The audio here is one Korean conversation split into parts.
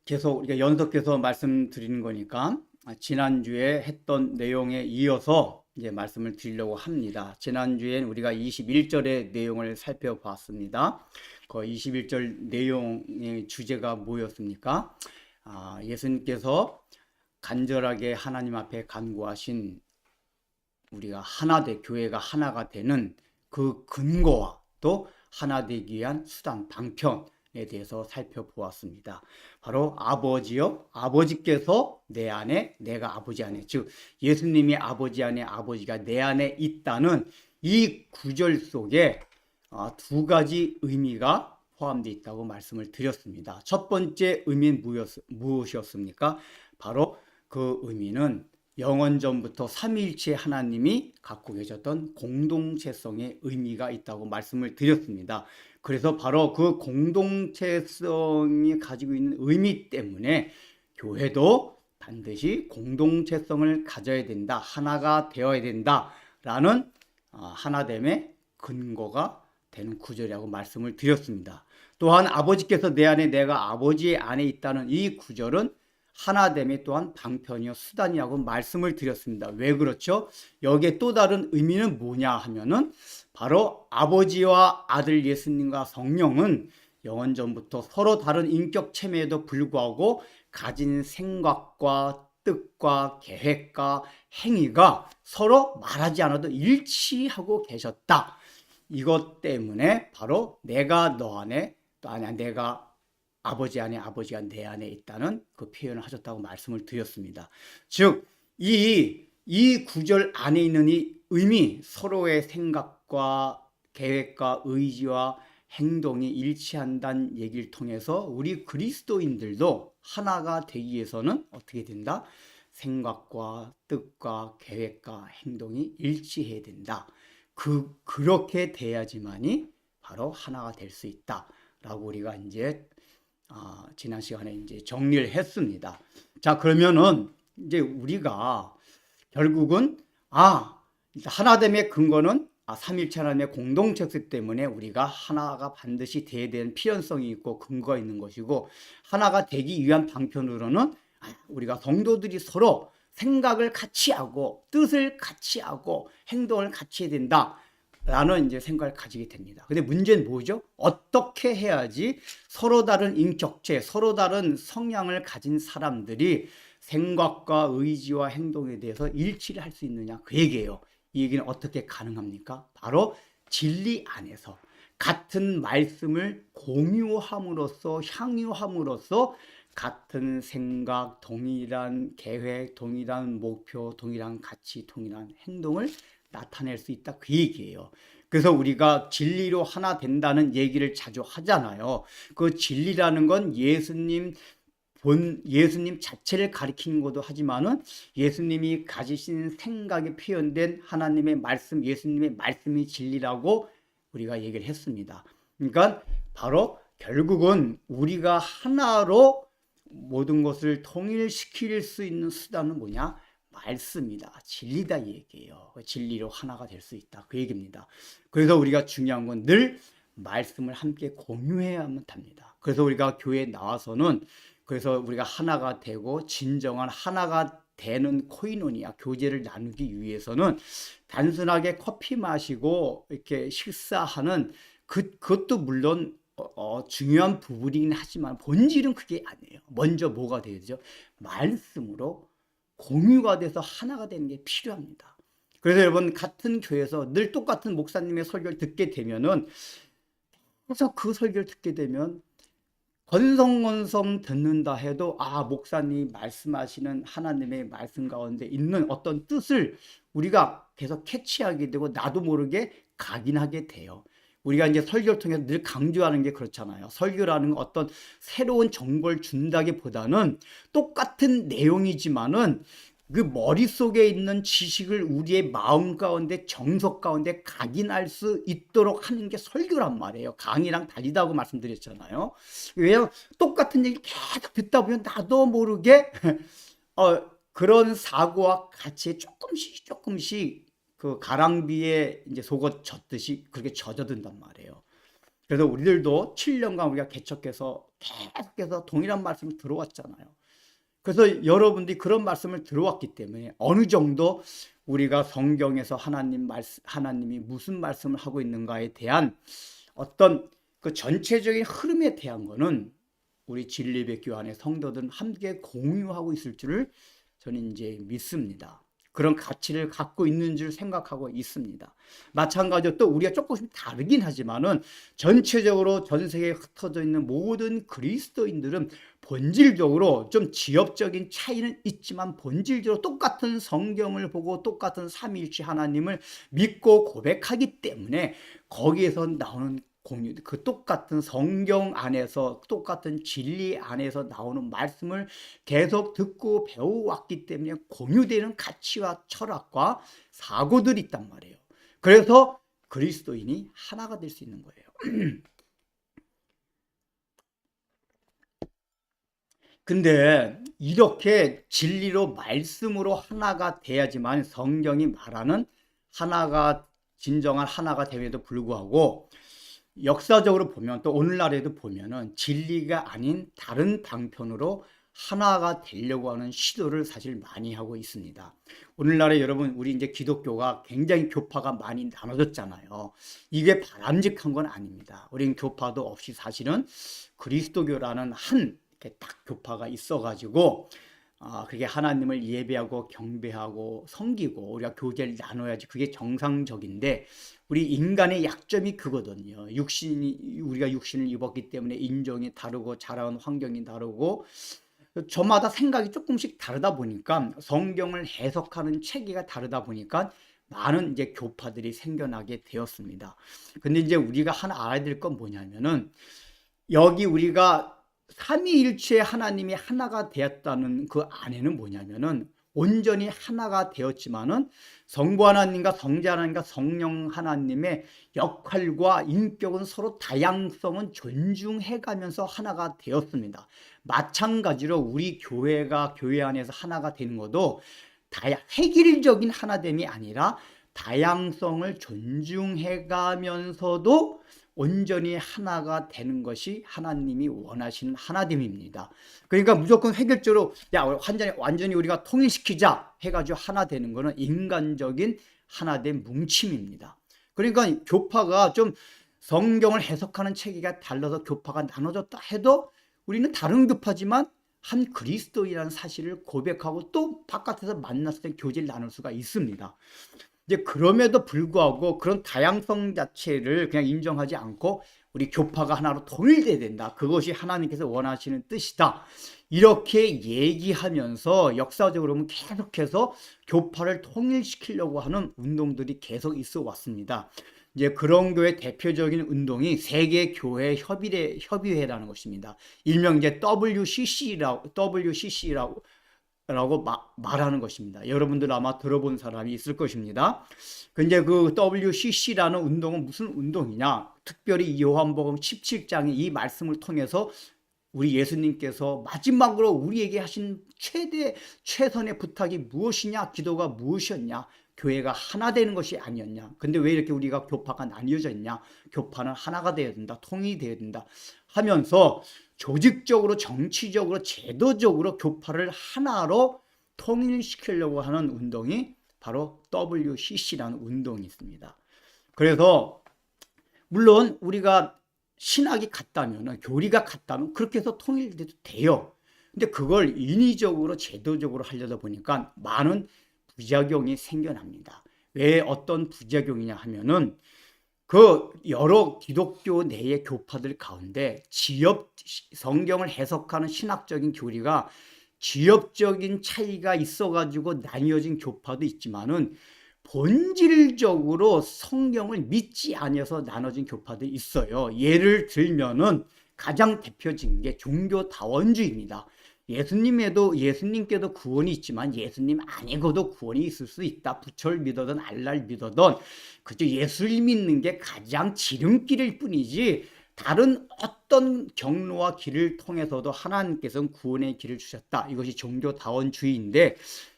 계속 우리가 연속해서 말씀드리는 거니까 지난주에 했던 내용에 이어서 이제 말씀을 드리려고 합니다. 지난주엔 우리가 21절의 내용을 살펴봤습니다. 그 21절 내용의 주제가 뭐였습니까? 예수님께서 간절하게 하나님 앞에 간구하신 우리가 하나되 교회가 하나가 되는 그 근거와 또 하나 되기 위한 수단, 방편에 대해서 살펴보았습니다. 바로 아버지요, 아버지께서 내 안에, 내가 아버지 안에, 즉 예수님이 아버지 안에, 아버지가 내 안에 있다는 이 구절 속에 두 가지 의미가 포함되어 있다고 말씀을 드렸습니다. 첫 번째 의미는 무엇이었습니까? 바로 그 의미는 영원전부터 삼위일체 하나님이 갖고 계셨던 공동체성의 의미가 있다고 말씀을 드렸습니다. 그래서 바로 그 공동체성이 가지고 있는 의미 때문에 교회도 반드시 공동체성을 가져야 된다, 하나가 되어야 된다라는 하나됨의 근거가 되는 구절이라고 말씀을 드렸습니다. 또한 아버지께서 내 안에, 내가 아버지 안에 있다는 이 구절은 하나됨의 또한 방편이요 수단이라고 말씀을 드렸습니다. 왜 그렇죠? 여기에 또 다른 의미는 뭐냐 하면은 바로 아버지와 아들 예수님과 성령은 영원전부터 서로 다른 인격 체매에도 불구하고 가진 생각과 뜻과 계획과 행위가 서로 말하지 않아도 일치하고 계셨다. 이것 때문에 바로 내가 너 안에, 또 아니야 내가 아버지 안에, 아버지가 내 안에 있다는 그 표현을 하셨다고 말씀을 드렸습니다. 즉, 이 구절 안에 있는 이 의미, 서로의 생각과 계획과 의지와 행동이 일치한다는 얘기를 통해서 우리 그리스도인들도 하나가 되기 위해서는 어떻게 된다? 생각과 뜻과 계획과 행동이 일치해야 된다. 그렇게 돼야지만이 바로 하나가 될 수 있다라고 우리가 이제 지난 시간에 이제 정리를 했습니다. 자, 그러면은 이제 우리가 결국은 하나됨의 근거는 삼일체 하나님의 공동체성 때문에 우리가 하나가 반드시 돼야 되는 필연성이 있고 근거가 있는 것이고, 하나가 되기 위한 방편으로는 우리가 성도들이 서로 생각을 같이 하고 뜻을 같이 하고 행동을 같이 해야 된다 라는 이제 생각을 가지게 됩니다. 근데 문제는 뭐죠? 어떻게 해야지 서로 다른 인격체, 서로 다른 성향을 가진 사람들이 생각과 의지와 행동에 대해서 일치를 할 수 있느냐, 그 얘기예요. 이 얘기는 어떻게 가능합니까? 바로 진리 안에서 같은 말씀을 공유함으로써, 향유함으로써 같은 생각, 동일한 계획, 동일한 목표, 동일한 가치, 동일한 행동을 나타낼 수 있다, 그 얘기예요. 그래서 우리가 진리로 하나 된다는 얘기를 자주 하잖아요. 그 진리라는 건 예수님 자체를 가리키는 것도 하지만은 예수님이 가지신 생각에 표현된 하나님의 말씀, 예수님의 말씀이 진리라고 우리가 얘기를 했습니다. 그러니까 바로 결국은 우리가 하나로 모든 것을 통일시킬 수 있는 수단은 뭐냐? 말씀이다, 진리다 이 얘기예요. 진리로 하나가 될 수 있다, 그 얘기입니다. 그래서 우리가 중요한 건 늘 말씀을 함께 공유해야만 합니다. 그래서 우리가 교회에 나와서는, 그래서 우리가 하나가 되고 진정한 하나가 되는 코이노니아 교제를 나누기 위해서는 단순하게 커피 마시고 이렇게 식사하는 그것도 물론 중요한 부분이긴 하지만 본질은 그게 아니에요. 먼저 뭐가 돼야 되죠? 말씀으로 공유가 돼서 하나가 되는 게 필요합니다. 그래서 여러분, 같은 교회에서 늘 똑같은 목사님의 설교를 듣게 되면은, 그래서 그 설교를 듣게 되면 건성건성 듣는다 해도 목사님이 말씀하시는 하나님의 말씀 가운데 있는 어떤 뜻을 우리가 계속 캐치하게 되고 나도 모르게 각인하게 돼요. 우리가 이제 설교를 통해서 늘 강조하는 게 그렇잖아요. 설교라는 건 어떤 새로운 정보를 준다기보다는 똑같은 내용이지만은 그 머릿속에 있는 지식을 우리의 마음 가운데, 정석 가운데 각인할 수 있도록 하는 게 설교란 말이에요. 강의랑 다르다고 말씀드렸잖아요. 왜냐하면 똑같은 얘기를 계속 듣다 보면 나도 모르게 그런 사고와 같이 조금씩 그 가랑비에 이제 속옷 젖듯이 그렇게 젖어든단 말이에요. 그래서 우리들도 7년간 우리가 개척해서 계속해서 동일한 말씀을 들어왔잖아요. 그래서 여러분들이 그런 말씀을 들어왔기 때문에 어느 정도 우리가 성경에서 하나님이 무슨 말씀을 하고 있는가에 대한 어떤 그 전체적인 흐름에 대한 거는 우리 진리백교 안에 성도들은 함께 공유하고 있을 줄을 저는 이제 믿습니다. 그런 가치를 갖고 있는 줄 생각하고 있습니다. 마찬가지로 또 우리가 조금씩 다르긴 하지만은 전체적으로 전 세계에 흩어져 있는 모든 그리스도인들은 본질적으로 좀 지엽적인 차이는 있지만 본질적으로 똑같은 성경을 보고 똑같은 삼위일체 하나님을 믿고 고백하기 때문에 거기에서 나오는 공유, 그 똑같은 성경 안에서 똑같은 진리 안에서 나오는 말씀을 계속 듣고 배워왔기 때문에 공유되는 가치와 철학과 사고들이 있단 말이에요. 그래서 그리스도인이 하나가 될 수 있는 거예요. 근데 이렇게 진리로 말씀으로 하나가 돼야지만 성경이 말하는 하나가 진정한 하나가 됨에도 불구하고 역사적으로 보면 또 오늘날에도 보면은 진리가 아닌 다른 방편으로 하나가 되려고 하는 시도를 사실 많이 하고 있습니다. 오늘날에 여러분 우리 이제 기독교가 굉장히 교파가 많이 나눠졌잖아요. 이게 바람직한 건 아닙니다. 우린 교파도 없이 사실은 그리스도교라는 한 이렇게 딱 교파가 있어가지고 그게 하나님을 예배하고 경배하고 섬기고 우리가 교제를 나눠야지 그게 정상적인데 우리 인간의 약점이 그거거든요. 우리가 육신을 입었기 때문에 인종이 다르고 자라온 환경이 다르고 저마다 생각이 조금씩 다르다 보니까 성경을 해석하는 체계가 다르다 보니까 많은 이제 교파들이 생겨나게 되었습니다. 근데 이제 우리가 하나 알아야 될 건 뭐냐면은 여기 우리가 삼위일체 하나님이 하나가 되었다는 그 안에는 뭐냐면은 온전히 하나가 되었지만은 성부 하나님과 성자 하나님과 성령 하나님의 역할과 인격은 서로 다양성은 존중해 가면서 하나가 되었습니다. 마찬가지로 우리 교회가 교회 안에서 하나가 되는 것도 획일적인 하나됨이 아니라 다양성을 존중해 가면서도 온전히 하나가 되는 것이 하나님이 원하시는 하나됨입니다. 그러니까 무조건 획일적으로 완전히 우리가 통일시키자 해가지고 하나 되는 것은 인간적인 하나된 뭉침입니다. 그러니까 교파가 좀 성경을 해석하는 체계가 달라서 교파가 나눠졌다 해도 우리는 다른 교파지만 한 그리스도이라는 사실을 고백하고 또 바깥에서 만났을 때 교제를 나눌 수가 있습니다. 이제 그럼에도 불구하고 그런 다양성 자체를 그냥 인정하지 않고 우리 교파가 하나로 통일돼야 된다. 그것이 하나님께서 원하시는 뜻이다. 이렇게 얘기하면서 역사적으로 보면 계속해서 교파를 통일시키려고 하는 운동들이 계속 있어 왔습니다. 이제 그런 교회 대표적인 운동이 세계교회협의회라는 것입니다. 일명 이제 WCC라고 말하는 것입니다. 여러분들 아마 들어본 사람이 있을 것입니다. 근데 그 WCC라는 운동은 무슨 운동이냐? 특별히 요한복음 17장의 이 말씀을 통해서 우리 예수님께서 마지막으로 우리에게 하신 최선의 부탁이 무엇이냐? 기도가 무엇이었냐? 교회가 하나 되는 것이 아니었냐? 근데 왜 이렇게 우리가 교파가 나뉘어져 있냐? 교파는 하나가 되어야 된다. 통일이 되어야 된다. 하면서 조직적으로 정치적으로 제도적으로 교파를 하나로 통일시키려고 하는 운동이 바로 WCC라는 운동이 있습니다. 그래서 물론 우리가 신학이 같다면 교리가 같다면 그렇게 해서 통일돼도 돼요. 근데 그걸 인위적으로 제도적으로 하려다 보니까 많은 부작용이 생겨납니다. 왜 어떤 부작용이냐 하면은 그 여러 기독교 내의 교파들 가운데 성경을 해석하는 신학적인 교리가 지역적인 차이가 있어가지고 나뉘어진 교파도 있지만은 본질적으로 성경을 믿지 않아서 나눠진 교파도 있어요. 예를 들면은 가장 대표적인 게 종교다원주의입니다. 예수님께도 구원이 있지만 예수님 아니고도 구원이 있을 수 있다. 부처를 믿어든 알라를 믿어든 그저 예수를 믿는 게 가장 지름길일 뿐이지 다른 어떤 경로와 길을 통해서도 하나님께서는 구원의 길을 주셨다. 이것이 종교다원주의인데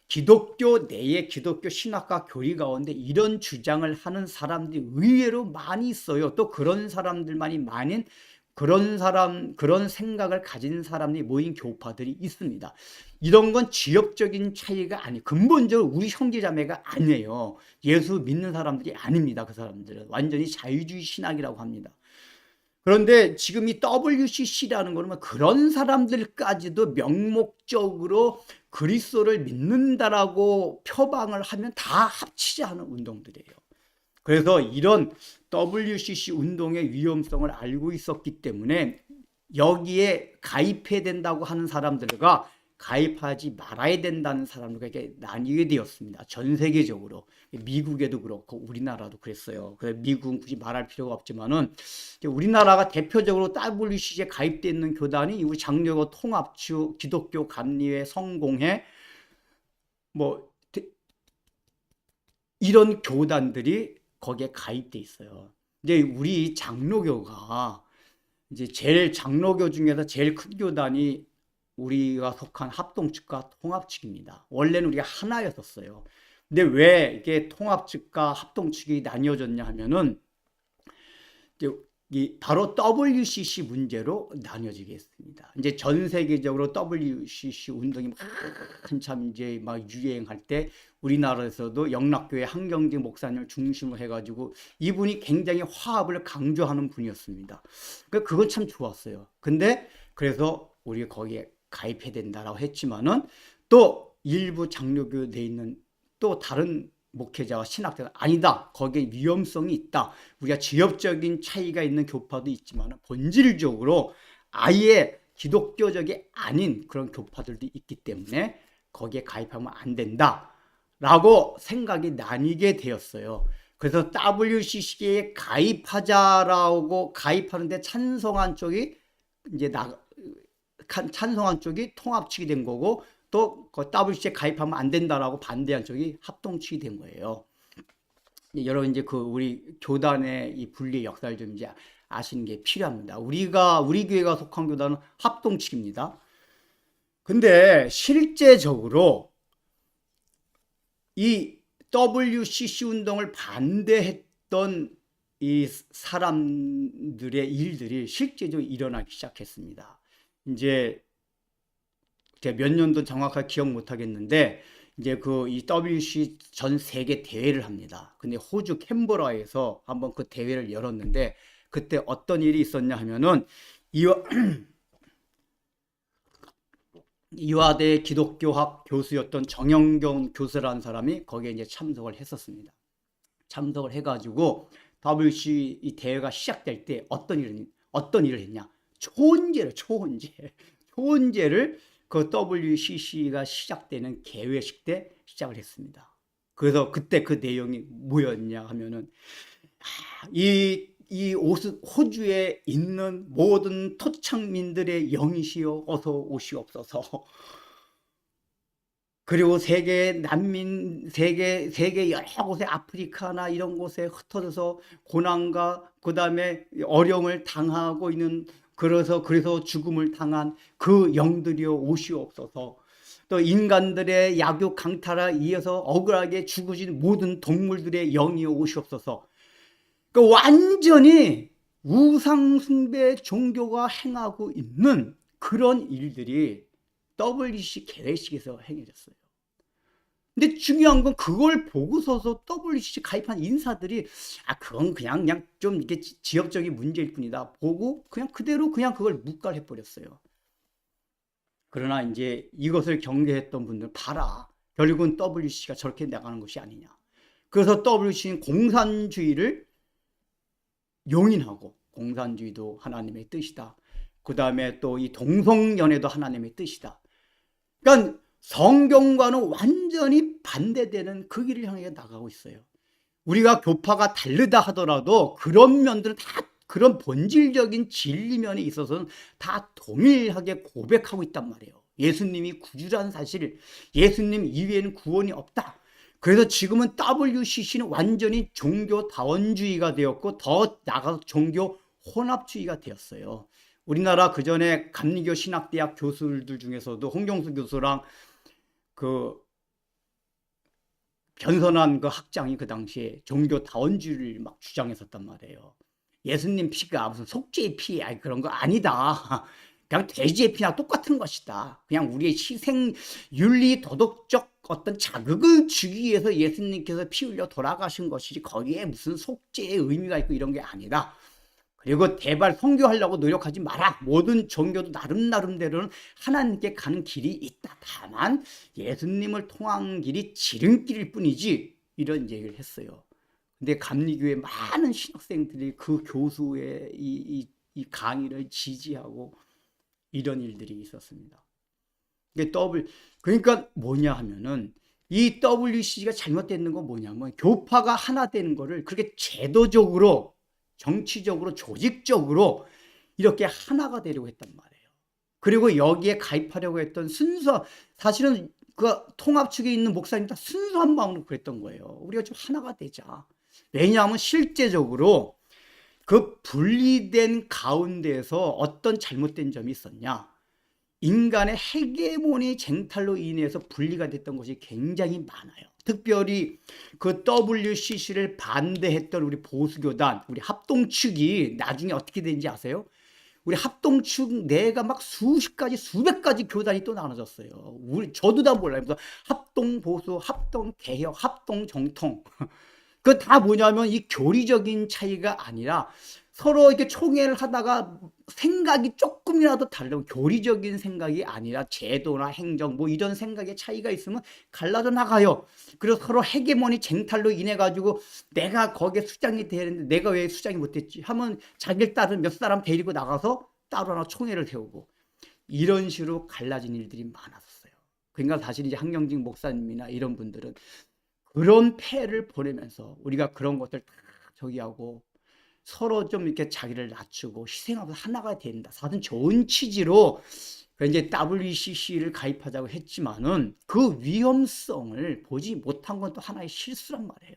기독교 내에 기독교 신학과 교리 가운데 이런 주장을 하는 사람들이 의외로 많이 있어요. 또 그런 사람들만이 많은 그런 생각을 가진 사람들이 모인 교파들이 있습니다. 이런 건 지역적인 차이가 아니, 근본적으로 우리 형제자매가 아니에요. 예수 믿는 사람들이 아닙니다. 그 사람들은 완전히 자유주의 신학이라고 합니다. 그런데 지금 이 WCC라는 거는 그런 사람들까지도 명목적으로 그리스도를 믿는다라고 표방을 하면 다 합치지 않은 운동들이에요. 그래서 이런 WCC 운동의 위험성을 알고 있었기 때문에 여기에 가입해야 된다고 하는 사람들과 가입하지 말아야 된다는 사람들에게 나뉘게 되었습니다. 전 세계적으로. 미국에도 그렇고 우리나라도 그랬어요. 그래서 미국은 굳이 말할 필요가 없지만은 우리나라가 대표적으로 WCC에 가입되어 있는 교단이 우리 장로교 통합주 기독교 감리회 성공회 뭐 이런 교단들이 거기에 가입돼 있어요. 이제 우리 장로교가 이제 제일 장로교 중에서 제일 큰 교단이 우리가 속한 합동 측과 통합 측입니다. 원래는 우리가 하나였었어요. 근데 왜 이게 통합 측과 합동 측이 나뉘어졌냐 하면은 이제 바로 WCC 문제로 나뉘어지게 했습니다. 이제 전 세계적으로 WCC 운동이 한참 이제 막 유행할 때 우리나라에서도 영락교회 한경직 목사님을 중심으로 해가지고 이분이 굉장히 화합을 강조하는 분이었습니다. 그건 참 좋았어요. 근데 그래서 우리가 거기에 가입해야 된다라고 했지만은 또 일부 장로교 내에 있는 또 다른 목회자와 신학자가 아니다. 거기에 위험성이 있다. 우리가 지역적인 차이가 있는 교파도 있지만 본질적으로 아예 기독교적이 아닌 그런 교파들도 있기 때문에 거기에 가입하면 안 된다라고 생각이 나뉘게 되었어요. 그래서 WCC에 가입하자라고 가입하는데 찬성한 쪽이 이제 찬성한 쪽이 통합 측이 된 거고 또 WCC에 가입하면 안 된다라고 반대한 쪽이 합동 측이 된 거예요. 여러분 이제 그 우리 교단의 이 분리의 역사를 좀 이제 아시는 게 필요합니다. 우리 교회가 속한 교단은 합동 측입니다. 근데 실제적으로 이 WCC 운동을 반대했던 이 사람들의 일들이 실제적으로 일어나기 시작했습니다. 이제 제가 몇 년도 정확하게 기억 못 하겠는데 이제 이 WC 전 세계 대회를 합니다. 근데 호주 캔버라에서 한번 그 대회를 열었는데 그때 어떤 일이 있었냐 하면은 이화대 기독교학 교수였던 정영경 교수라는 사람이 거기에 이제 참석을 했었습니다. 참석을 해가지고 WC 이 대회가 시작될 때 어떤 일을 했냐? 초혼제를 그 WCC가 시작되는 개회식 때 시작을 했습니다. 그래서 그때 그 내용이 뭐였냐 하면은 이 호주에 있는 모든 토착민들의 영이시여 어서 오시옵소서. 그리고 세계 난민, 세계 여러 곳에 아프리카나 이런 곳에 흩어져서 고난과 그 다음에 어려움을 당하고 있는 그래서 죽음을 당한 그 영들이여 오시옵소서. 또 인간들의 약육 강탈에 의해서 억울하게 죽어진 모든 동물들의 영이여 오시옵소서. 그 완전히 우상숭배 종교가 행하고 있는 그런 일들이 WCC 개회식에서 행해졌어요. 근데 중요한 건 그걸 보고서서 WCC 가입한 인사들이 그건 그냥 좀 이게 지역적인 문제일 뿐이다 보고 그냥 그대로 그걸 묵살해 버렸어요. 그러나 이제 이것을 경계했던 분들 봐라. 결국은 WCC가 저렇게 나가는 것이 아니냐. 그래서 WCC는 공산주의를 용인하고 공산주의도 하나님의 뜻이다. 그 다음에 또 이 동성연애도 하나님의 뜻이다. 그러니까 성경과는 완전히 반대되는 그 길을 향해 나가고 있어요. 우리가 교파가 다르다 하더라도 그런 면들은 다 그런 본질적인 진리면에 있어서는 다 동일하게 고백하고 있단 말이에요. 예수님이 구주라는 사실, 예수님 이외에는 구원이 없다. 그래서 지금은 WCC는 완전히 종교다원주의가 되었고 더 나아가서 종교 혼합주의가 되었어요. 우리나라 그전에 감리교 신학대학 교수들 중에서도 홍경수 교수랑 겸손한 그 학장이 그 당시에 종교 다원주의를 막 주장했었단 말이에요. 예수님 피가 무슨 속죄의 피, 아니 그런 거 아니다. 그냥 돼지의 피나 똑같은 것이다. 그냥 우리의 희생, 윤리, 도덕적 어떤 자극을 주기 위해서 예수님께서 피 흘려 돌아가신 것이지 거기에 무슨 속죄의 의미가 있고 이런 게 아니다. 그리고 대발 선교하려고 노력하지 마라. 모든 종교도 나름대로는 하나님께 가는 길이 있다. 다만 예수님을 통한 길이 지름길일 뿐이지. 이런 얘기를 했어요. 근데 감리교회 많은 신학생들이 그 교수의 이 강의를 지지하고 이런 일들이 있었습니다. 그러니까 뭐냐 하면은 이 WCG가 잘못되는 건 뭐냐면 교파가 하나 되는 거를 그렇게 제도적으로 정치적으로 조직적으로 이렇게 하나가 되려고 했단 말이에요. 그리고 여기에 가입하려고 했던 사실은 그 통합 측에 있는 목사님 다 순수한 마음으로 그랬던 거예요. 우리가 좀 하나가 되자. 왜냐하면 실제적으로 그 분리된 가운데에서 어떤 잘못된 점이 있었냐. 인간의 헤게모니 쟁탈로 인해서 분리가 됐던 것이 굉장히 많아요. 특별히 그 WCC를 반대했던 우리 보수교단, 우리 합동측이 나중에 어떻게 되는지 아세요? 우리 합동측 내가 막 수십 가지, 수백 가지 교단이 또 나눠졌어요. 저도 다 몰라요. 그래서 합동보수, 합동개혁, 합동정통. 그 다 뭐냐면 이 교리적인 차이가 아니라 서로 이렇게 총회를 하다가 생각이 조금이라도 다르고 교리적인 생각이 아니라 제도나 행정 뭐 이런 생각의 차이가 있으면 갈라져 나가요. 그래서 서로 헤게모니 쟁탈로 인해 가지고 내가 거기에 수장이 되는데 내가 왜 수장이 못 됐지 하면 자기를 따른 몇 사람 데리고 나가서 따로 하나 총회를 세우고 이런 식으로 갈라진 일들이 많았어요. 그러니까 사실 이제 한경직 목사님이나 이런 분들은 그런 폐를 보내면서 우리가 그런 것들 다 저기하고 서로 좀 이렇게 자기를 낮추고 희생하고 하나가 된다. 사실 좋은 취지로 이제 WCC를 가입하자고 했지만은 그 위험성을 보지 못한 건 또 하나의 실수란 말이에요.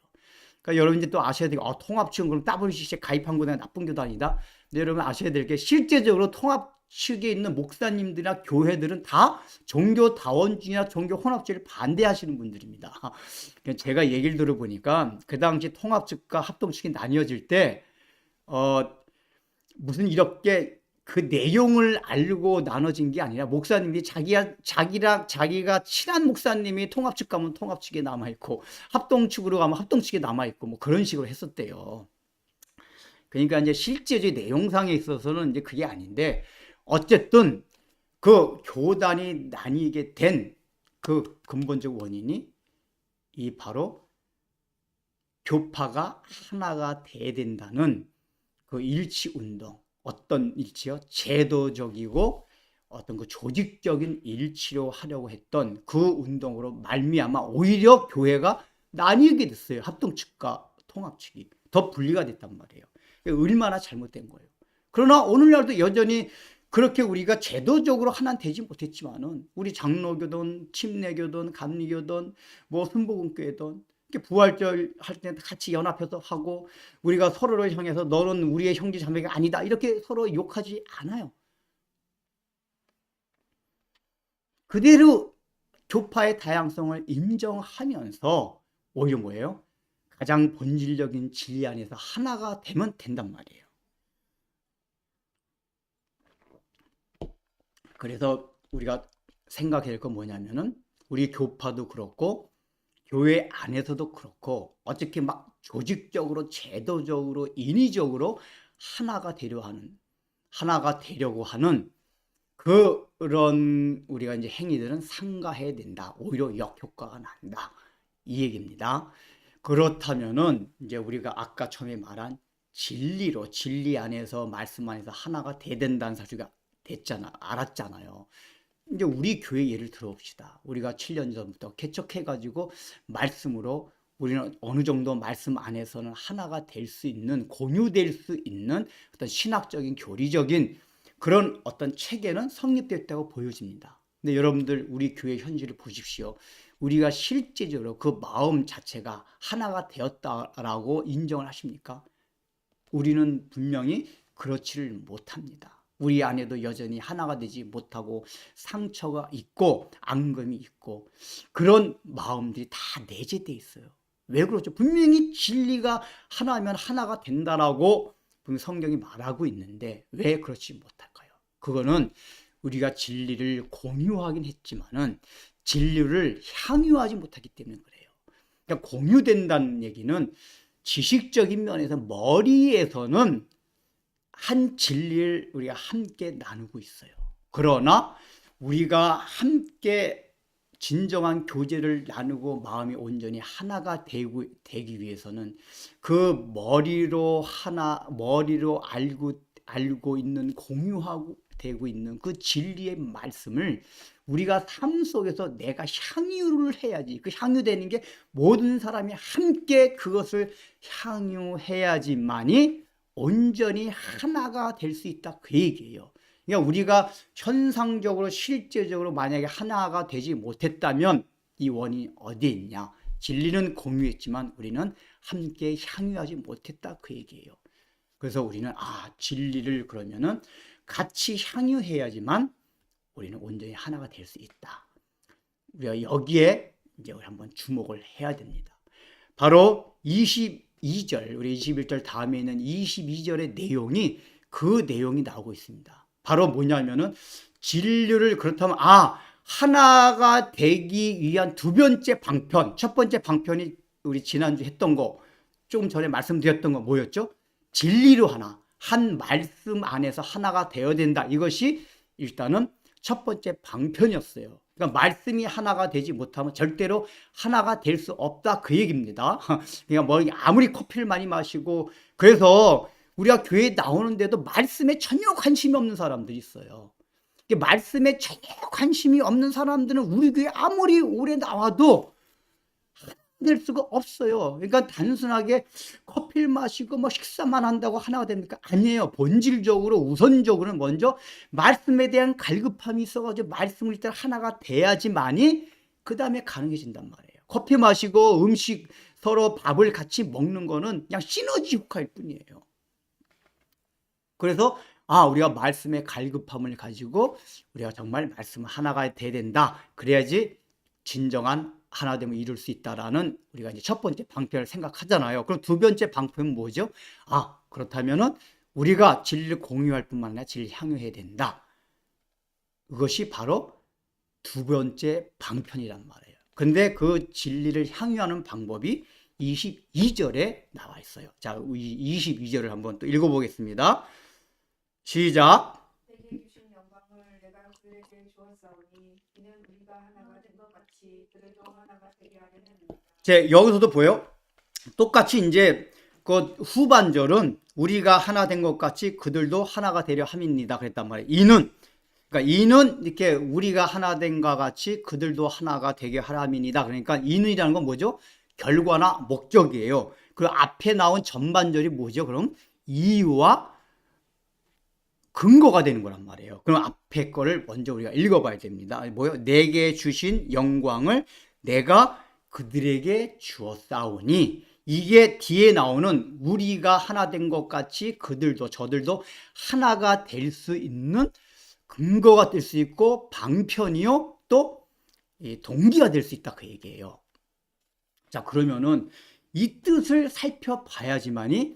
그러니까 여러분 이제 또 아셔야 되고 통합측은 그럼 WCC에 가입한 거는 나쁜 교단이다. 근데 여러분 아셔야 될 게 실제적으로 통합 측에 있는 목사님들이나 교회들은 다 종교 다원주의나 종교 혼합주의를 반대하시는 분들입니다. 제가 얘기를 들어보니까 그 당시 통합 측과 합동 측이 나뉘어질 때 무슨 이렇게 그 내용을 알고 나눠진 게 아니라 목사님이 자기가 친한 목사님이 통합 측 가면 통합 측에 남아 있고 합동 측으로 가면 합동 측에 남아 있고 뭐 그런 식으로 했었대요. 그러니까 이제 실제적인 내용상에 있어서는 이제 그게 아닌데 어쨌든 그 교단이 나뉘게 된 그 근본적 원인이 이 바로 교파가 하나가 돼야 된다는 그 일치 운동. 어떤 일치요? 제도적이고 어떤 그 조직적인 일치로 하려고 했던 그 운동으로 말미암아 오히려 교회가 나뉘게 됐어요. 합동 측과 통합 측이 더 분리가 됐단 말이에요. 얼마나 잘못된 거예요. 그러나 오늘날도 여전히 그렇게 우리가 제도적으로 하나 되지 못했지만은 우리 장로교든 침례교든 감리교든 뭐 순복음교회든 부활절 할 때 같이 연합해서 하고 우리가 서로를 향해서 너는 우리의 형제 자매가 아니다 이렇게 서로 욕하지 않아요. 그대로 교파의 다양성을 인정하면서 오히려 뭐예요? 가장 본질적인 진리 안에서 하나가 되면 된단 말이에요. 그래서 우리가 생각해야 될 건 뭐냐면은 우리 교파도 그렇고 교회 안에서도 그렇고 어떻게 막 조직적으로 제도적으로 인위적으로 하나가 되려고 하는 그런 우리가 이제 행위들은 삼가해야 된다. 오히려 역효과가 난다. 이 얘기입니다. 그렇다면은 이제 우리가 아까 처음에 말한 진리 안에서 말씀 안에서 하나가 돼야 된다는 사실을 알았잖아요. 이제 우리 교회 예를 들어봅시다. 우리가 7년 전부터 개척해가지고 말씀으로 우리는 어느 정도 말씀 안에서는 하나가 될 수 있는, 공유될 수 있는 어떤 신학적인, 교리적인 그런 어떤 체계는 성립됐다고 보여집니다. 근데 여러분들 우리 교회 현실을 보십시오. 우리가 실제적으로 그 마음 자체가 하나가 되었다라고 인정을 하십니까? 우리는 분명히 그렇지를 못합니다. 우리 안에도 여전히 하나가 되지 못하고 상처가 있고 앙금이 있고 그런 마음들이 다 내재되어 있어요. 왜 그렇죠? 분명히 진리가 하나면 하나가 된다라고 성경이 말하고 있는데 왜 그렇지 못할까요? 그거는 우리가 진리를 공유하긴 했지만은 진리를 향유하지 못하기 때문에 그래요. 그러니까 공유된다는 얘기는 지식적인 면에서 머리에서는 한 진리를 우리가 함께 나누고 있어요. 그러나 우리가 함께 진정한 교제를 나누고 마음이 온전히 하나가 되기 위해서는 그 머리로 알고 있는 공유하고 되고 있는 그 진리의 말씀을 우리가 삶 속에서 내가 향유를 해야지. 그 향유되는 게 모든 사람이 함께 그것을 향유해야지만이 온전히 하나가 될 수 있다 그 얘기예요. 그러니까 우리가 현상적으로 실제적으로 만약에 하나가 되지 못했다면 이 원인이 어디에 있냐? 진리는 공유했지만 우리는 함께 향유하지 못했다 그 얘기예요. 그래서 우리는 진리를 그러면은 같이 향유해야지만 우리는 온전히 하나가 될 수 있다. 우리가 여기에 이제 한번 주목을 해야 됩니다. 바로 22절, 우리 21절 다음에 있는 22절의 내용이 그 내용이 나오고 있습니다. 바로 뭐냐면은 진리를 그렇다면 하나가 되기 위한 두 번째 방편, 첫 번째 방편이 우리 지난주 했던 거, 조금 전에 말씀드렸던 거 뭐였죠? 진리로 한 말씀 안에서 하나가 되어야 된다. 이것이 일단은 첫 번째 방편이었어요. 그러니까 말씀이 하나가 되지 못하면 절대로 하나가 될 수 없다 그 얘기입니다. 그러니까 아무리 커피를 많이 마시고 그래서 우리가 교회에 나오는데도 말씀에 전혀 관심이 없는 사람들이 있어요. 말씀에 전혀 관심이 없는 사람들은 우리 교회 아무리 오래 나와도 될 수가 없어요. 그러니까 단순하게 커피를 마시고 식사만 한다고 하나가 됩니까? 아니에요. 본질적으로 우선적으로는 먼저 말씀에 대한 갈급함이 있어가지고 말씀을 일단 하나가 돼야지만이 그 다음에 가능해진단 말이에요. 커피 마시고 음식 서로 밥을 같이 먹는 거는 그냥 시너지 효과일 뿐이에요. 그래서 우리가 말씀의 갈급함을 가지고 우리가 정말 말씀 하나가 돼야 된다. 그래야지 진정한 하나됨을 이룰 수 있다라는 우리가 이제 첫 번째 방편을 생각하잖아요. 그럼 두 번째 방편은 뭐죠? 그렇다면은 우리가 진리를 공유할 뿐만 아니라 진리를 향유해야 된다. 그것이 바로 두 번째 방편이란 말이에요. 근데 그 진리를 향유하는 방법이 22절에 나와 있어요. 자, 22절을 한번 또 읽어보겠습니다. 시작. 내게 주신 영광을 내가 그에게 주었사오니 이는 우리가 하나가 된 것 같이 그들도 하나가 되게 하려는 제 여기서도 보여? 똑같이 이제 그 후반절은 우리가 하나 된 것 같이 그들도 하나가 되려 함입니다. 그랬단 말이에요. 이는 이렇게 우리가 하나 된 것 같이 그들도 하나가 되게 하람이니다. 그러니까 이는이라는 건 뭐죠? 결과나 목적이에요. 그 앞에 나온 전반절이 뭐죠? 그럼 이유와 근거가 되는 거란 말이에요. 그럼 앞에 거를 먼저 우리가 읽어봐야 됩니다. 내게 주신 영광을 내가 그들에게 주었사오니, 이게 뒤에 나오는 우리가 하나 된 것 같이 그들도 저들도 하나가 될 수 있는 근거가 될 수 있고 방편이요 또 동기가 될 수 있다 그 얘기예요. 자, 그러면은 이 뜻을 살펴봐야지만이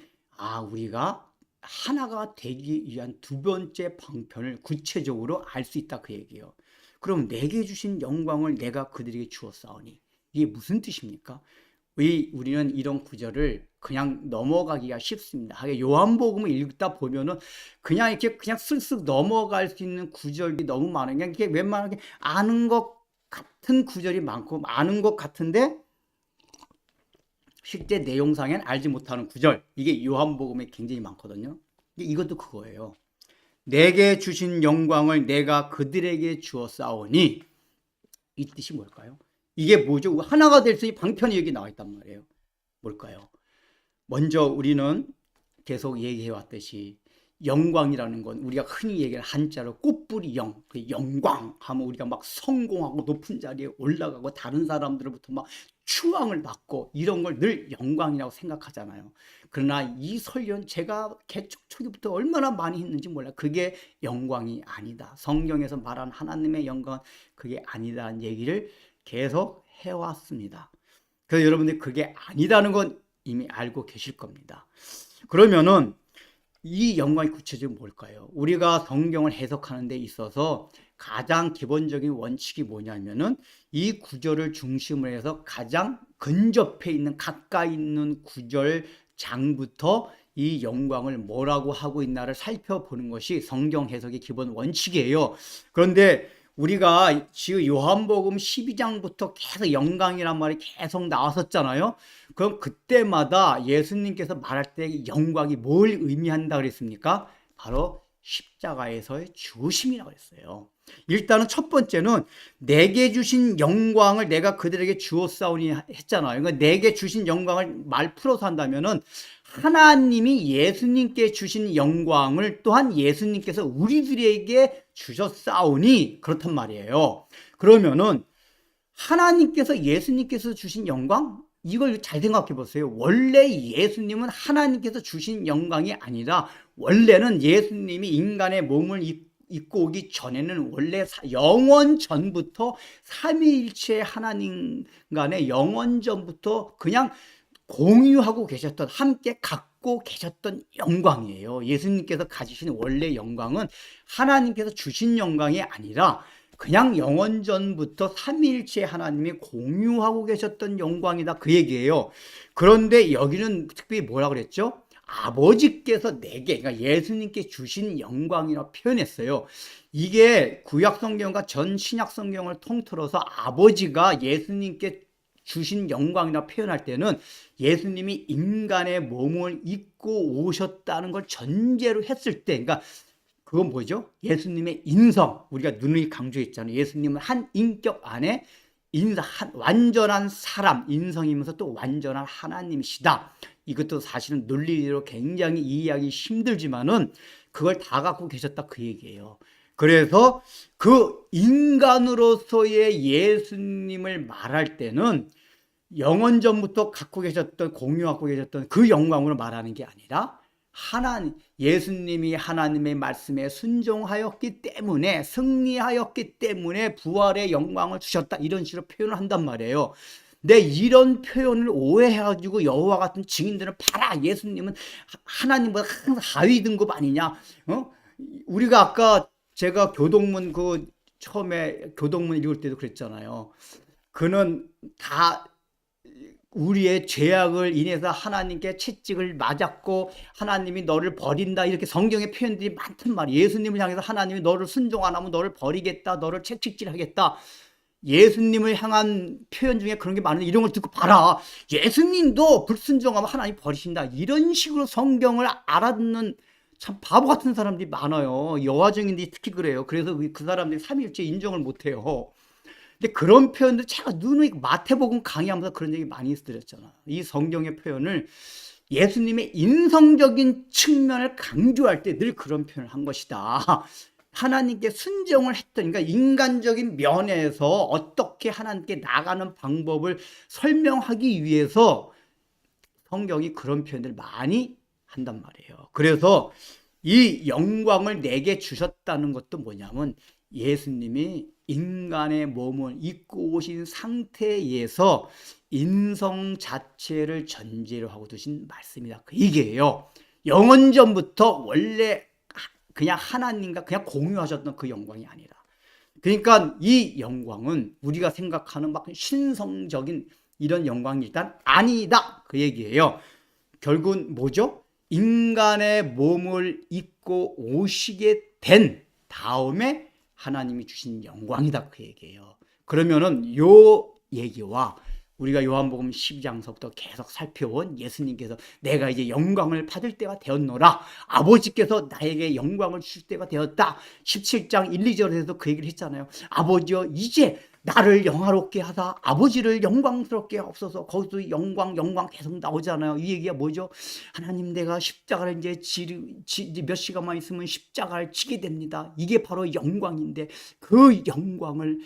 우리가 하나가 되기 위한 두 번째 방편을 구체적으로 알 수 있다 그 얘기예요. 그럼 내게 주신 영광을 내가 그들에게 주었사오니, 이게 무슨 뜻입니까? 우리는 이런 구절을 그냥 넘어가기가 쉽습니다. 하게 요한복음을 읽다 보면은 그냥 이렇게 그냥 쓱쓱 넘어갈 수 있는 구절이 너무 많아요. 그냥 이게 웬만하게 아는 것 같은 구절이 많고 아는 것 같은데 실제 내용상엔 알지 못하는 구절, 이게 요한복음에 굉장히 많거든요. 이것도 그거예요. 내게 주신 영광을 내가 그들에게 주었사오니, 이 뜻이 뭘까요? 이게 뭐죠? 하나가 될 수 있는 방편이 여기 나와 있단 말이에요. 뭘까요? 먼저 우리는 계속 얘기해 왔듯이 영광이라는 건 우리가 흔히 얘기하는 한자로 꽃뿌리 영, 그 영광 하면 우리가 막 성공하고 높은 자리에 올라가고 다른 사람들로부터 막 추앙을 받고 이런 걸 늘 영광이라고 생각하잖아요. 그러나 이 설교는 제가 개척 초기부터 얼마나 많이 했는지 몰라요. 그게 영광이 아니다. 성경에서 말한 하나님의 영광은 그게 아니다는 얘기를 계속 해왔습니다. 그래서 여러분들이 그게 아니다는 건 이미 알고 계실 겁니다. 그러면은 이 영광이 구체적으로 뭘까요? 우리가 성경을 해석하는 데 있어서 가장 기본적인 원칙이 뭐냐면은 이 구절을 중심으로 해서 가장 근접해 있는 가까이 있는 구절 장부터 이 영광을 뭐라고 하고 있나를 살펴보는 것이 성경 해석의 기본 원칙이에요. 그런데 우리가 지금 요한복음 12장부터 계속 영광이란 말이 계속 나왔었잖아요. 그럼 그때마다 예수님께서 말할 때 영광이 뭘 의미한다 그랬습니까? 바로 십자가에서의 죽으심이라고 했어요. 일단은 첫 번째는 내게 주신 영광을 내가 그들에게 주었사오니 했잖아요. 그러니까 내게 주신 영광을 말 풀어서 한다면은 하나님이 예수님께 주신 영광을 또한 예수님께서 우리들에게 주셨사오니 그렇단 말이에요. 그러면은 하나님께서 예수님께서 주신 영광? 이걸 잘 생각해 보세요. 원래 예수님은 하나님께서 주신 영광이 아니라 원래는 예수님이 인간의 몸을 입고 오기 전에는 원래 영원 전부터 삼위일체 하나님 간의 영원 전부터 그냥 공유하고 계셨던, 함께 갖고 계셨던 영광이에요. 예수님께서 가지신 원래 영광은 하나님께서 주신 영광이 아니라 그냥 영원전부터 삼위일체 하나님이 공유하고 계셨던 영광이다 그 얘기예요. 그런데 여기는 특별히 뭐라 그랬죠? 아버지께서 내게, 그러니까 예수님께 주신 영광이라고 표현했어요. 이게 구약성경과 전 신약성경을 통틀어서 아버지가 예수님께 주신 영광이라 표현할 때는 예수님이 인간의 몸을 입고 오셨다는 걸 전제로 했을 때, 그러니까 그건 뭐죠? 예수님의 인성. 우리가 누누이 강조했잖아요. 예수님은 한 인격 안에 완전한 사람, 인성이면서 또 완전한 하나님이시다. 이것도 사실은 논리로 굉장히 이해하기 힘들지만은 그걸 다 갖고 계셨다 그 얘기예요. 그래서 그 인간으로서의 예수님을 말할 때는 영원전부터 갖고 계셨던, 공유하고 계셨던 그 영광으로 말하는 게 아니라 예수님이 하나님의 말씀에 순종하였기 때문에, 승리하였기 때문에 부활의 영광을 주셨다, 이런 식으로 표현을 한단 말이에요. 근데 이런 표현을 오해해가지고 여호와 같은 증인들은 봐라, 예수님은 하나님보다 항상 하위 등급 아니냐. 우리가 아까 제가 교동문 처음에 교동문 읽을 때도 그랬잖아요. 그는 다 우리의 죄악을 인해서 하나님께 채찍을 맞았고 하나님이 너를 버린다, 이렇게 성경의 표현들이 많단 말이에요. 예수님을 향해서 하나님이 너를 순종 안 하면 너를 버리겠다, 너를 채찍질하겠다, 예수님을 향한 표현 중에 그런 게 많은데 이런 걸 듣고 봐라, 예수님도 불순종하면 하나님 버리신다, 이런 식으로 성경을 알아듣는 참 바보 같은 사람들이 많아요. 여화정인들이 특히 그래요. 그래서 그 사람들이 삼위일체 인정을 못해요. 근데 그런 표현들 제가 누누이 마태복음 강의하면서 그런 얘기 많이 드렸잖아요. 이 성경의 표현을 예수님의 인성적인 측면을 강조할 때 늘 그런 표현을 한 것이다. 하나님께 순종을 했던, 그러니까 인간적인 면에서 어떻게 하나님께 나가는 방법을 설명하기 위해서 성경이 그런 표현을 많이 한단 말이에요. 그래서 이 영광을 내게 주셨다는 것도 뭐냐면 예수님이 인간의 몸을 입고 오신 상태에서 인성 자체를 전제로 하고 두신 말씀이다 그 얘기예요. 영원전부터 원래 그냥 하나님과 그냥 공유하셨던 그 영광이 아니라, 그러니까 이 영광은 우리가 생각하는 막 신성적인 이런 영광이 일단 아니다 그 얘기예요. 결국은 뭐죠? 인간의 몸을 입고 오시게 된 다음에 하나님이 주신 영광이다 그 얘기예요. 그러면은 요 얘기와 우리가 요한복음 12장서부터 계속 살펴온 예수님께서 내가 이제 영광을 받을 때가 되었노라, 아버지께서 나에게 영광을 주실 때가 되었다, 17장 1, 2절에서 그 얘기를 했잖아요. 아버지여 이제 나를 영화롭게 하사 아버지를 영광스럽게 하옵소서. 거기서 영광 계속 나오잖아요. 이 얘기가 뭐죠? 하나님, 내가 십자가를 이제 몇 시간만 있으면 십자가를 지게 됩니다. 이게 바로 영광인데, 그 영광을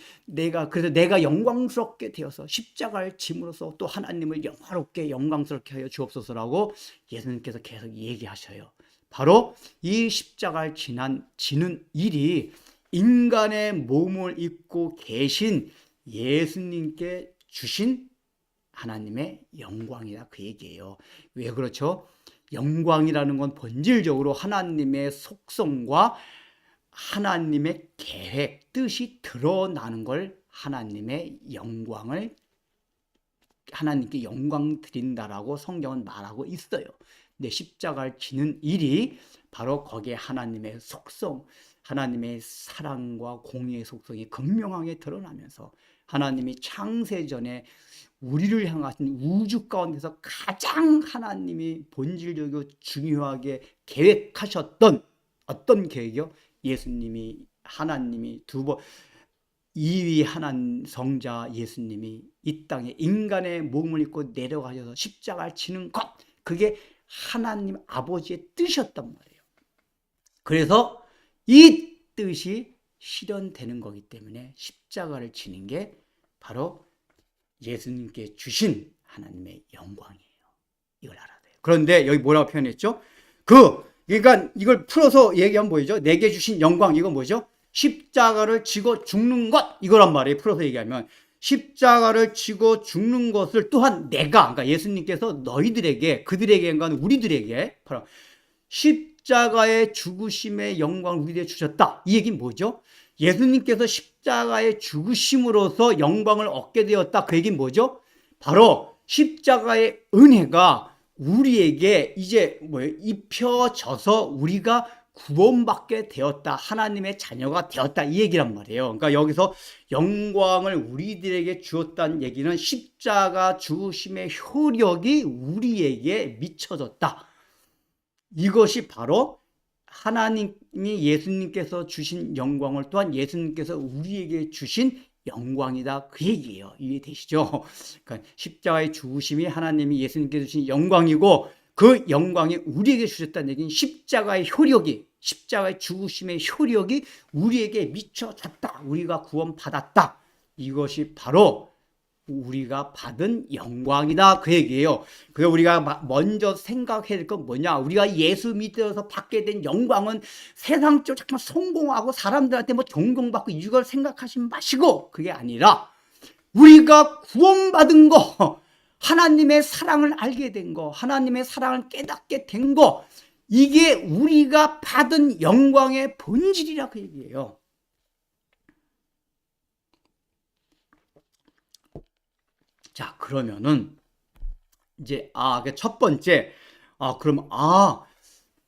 그래서 내가 영광스럽게 되어서 십자가를 짐으로써 또 하나님을 영광스럽게 하여 주옵소서라고 예수님께서 계속 얘기하셔요. 바로 이 십자가를 지는 일이 인간의 몸을 입고 계신 예수님께 주신 하나님의 영광이다, 그 얘기예요. 왜 그렇죠? 영광이라는 건 본질적으로 하나님의 속성과 하나님의 계획, 뜻이 드러나는 걸 하나님의 영광을 하나님께 영광 드린다라고 성경은 말하고 있어요. 근데 십자가를 지는 일이 바로 거기에 하나님의 속성, 하나님의 사랑과 공의의 속성이 극명하게 드러나면서 하나님이 창세전에 우리를 향하신 우주 가운데서 가장 하나님이 본질적이고 중요하게 계획하셨던 어떤 계획이요? 예수님이 하나님이 이위 하나님 성자 예수님이 이 땅에 인간의 몸을 입고 내려가셔서 십자가를 지는 것, 그게 하나님 아버지의 뜻이었단 말이에요. 그래서 이 뜻이 실현되는 거기 때문에 십자가를 지는 게 바로 예수님께 주신 하나님의 영광이에요. 이걸 알아야 돼요. 그런데 여기 뭐라고 표현했죠? 그러니까 이걸 풀어서 얘기하면 뭐죠? 내게 주신 영광, 이건 뭐죠? 십자가를 지고 죽는 것, 이거란 말이에요. 풀어서 얘기하면 십자가를 지고 죽는 것을 또한 그러니까 예수님께서 너희들에게, 그들에게인가 우리들에게 바로 십자가의 죽으심의 영광을 우리에게 주셨다. 이 얘기는 뭐죠? 예수님께서 십자가의 죽으심으로써 영광을 얻게 되었다. 그 얘기는 뭐죠? 바로 십자가의 은혜가 우리에게 이제 입혀져서 우리가 구원받게 되었다. 하나님의 자녀가 되었다. 이 얘기란 말이에요. 그러니까 여기서 영광을 우리들에게 주었다는 얘기는 십자가 죽으심의 효력이 우리에게 미쳐졌다. 이것이 바로 하나님이 예수님께서 주신 영광을 또한 예수님께서 우리에게 주신 영광이다, 그 얘기예요. 이해되시죠? 그러니까 십자가의 죽으심이 하나님이 예수님께 주신 영광이고 그 영광이 우리에게 주셨다는 얘기는 십자가의 죽으심의 효력이 우리에게 미쳐졌다. 우리가 구원받았다. 이것이 바로 우리가 받은 영광이다, 그 얘기예요. 그래서 우리가 먼저 생각해야 될 건 뭐냐? 우리가 예수 믿어서 받게 된 영광은 세상적으로 잠깐 성공하고 사람들한테 존경받고 이걸 생각하지 마시고, 그게 아니라 우리가 구원받은 거, 하나님의 사랑을 알게 된 거, 하나님의 사랑을 깨닫게 된 거, 이게 우리가 받은 영광의 본질이라, 그 얘기예요. 자, 그러면은 이제 첫 번째, 그럼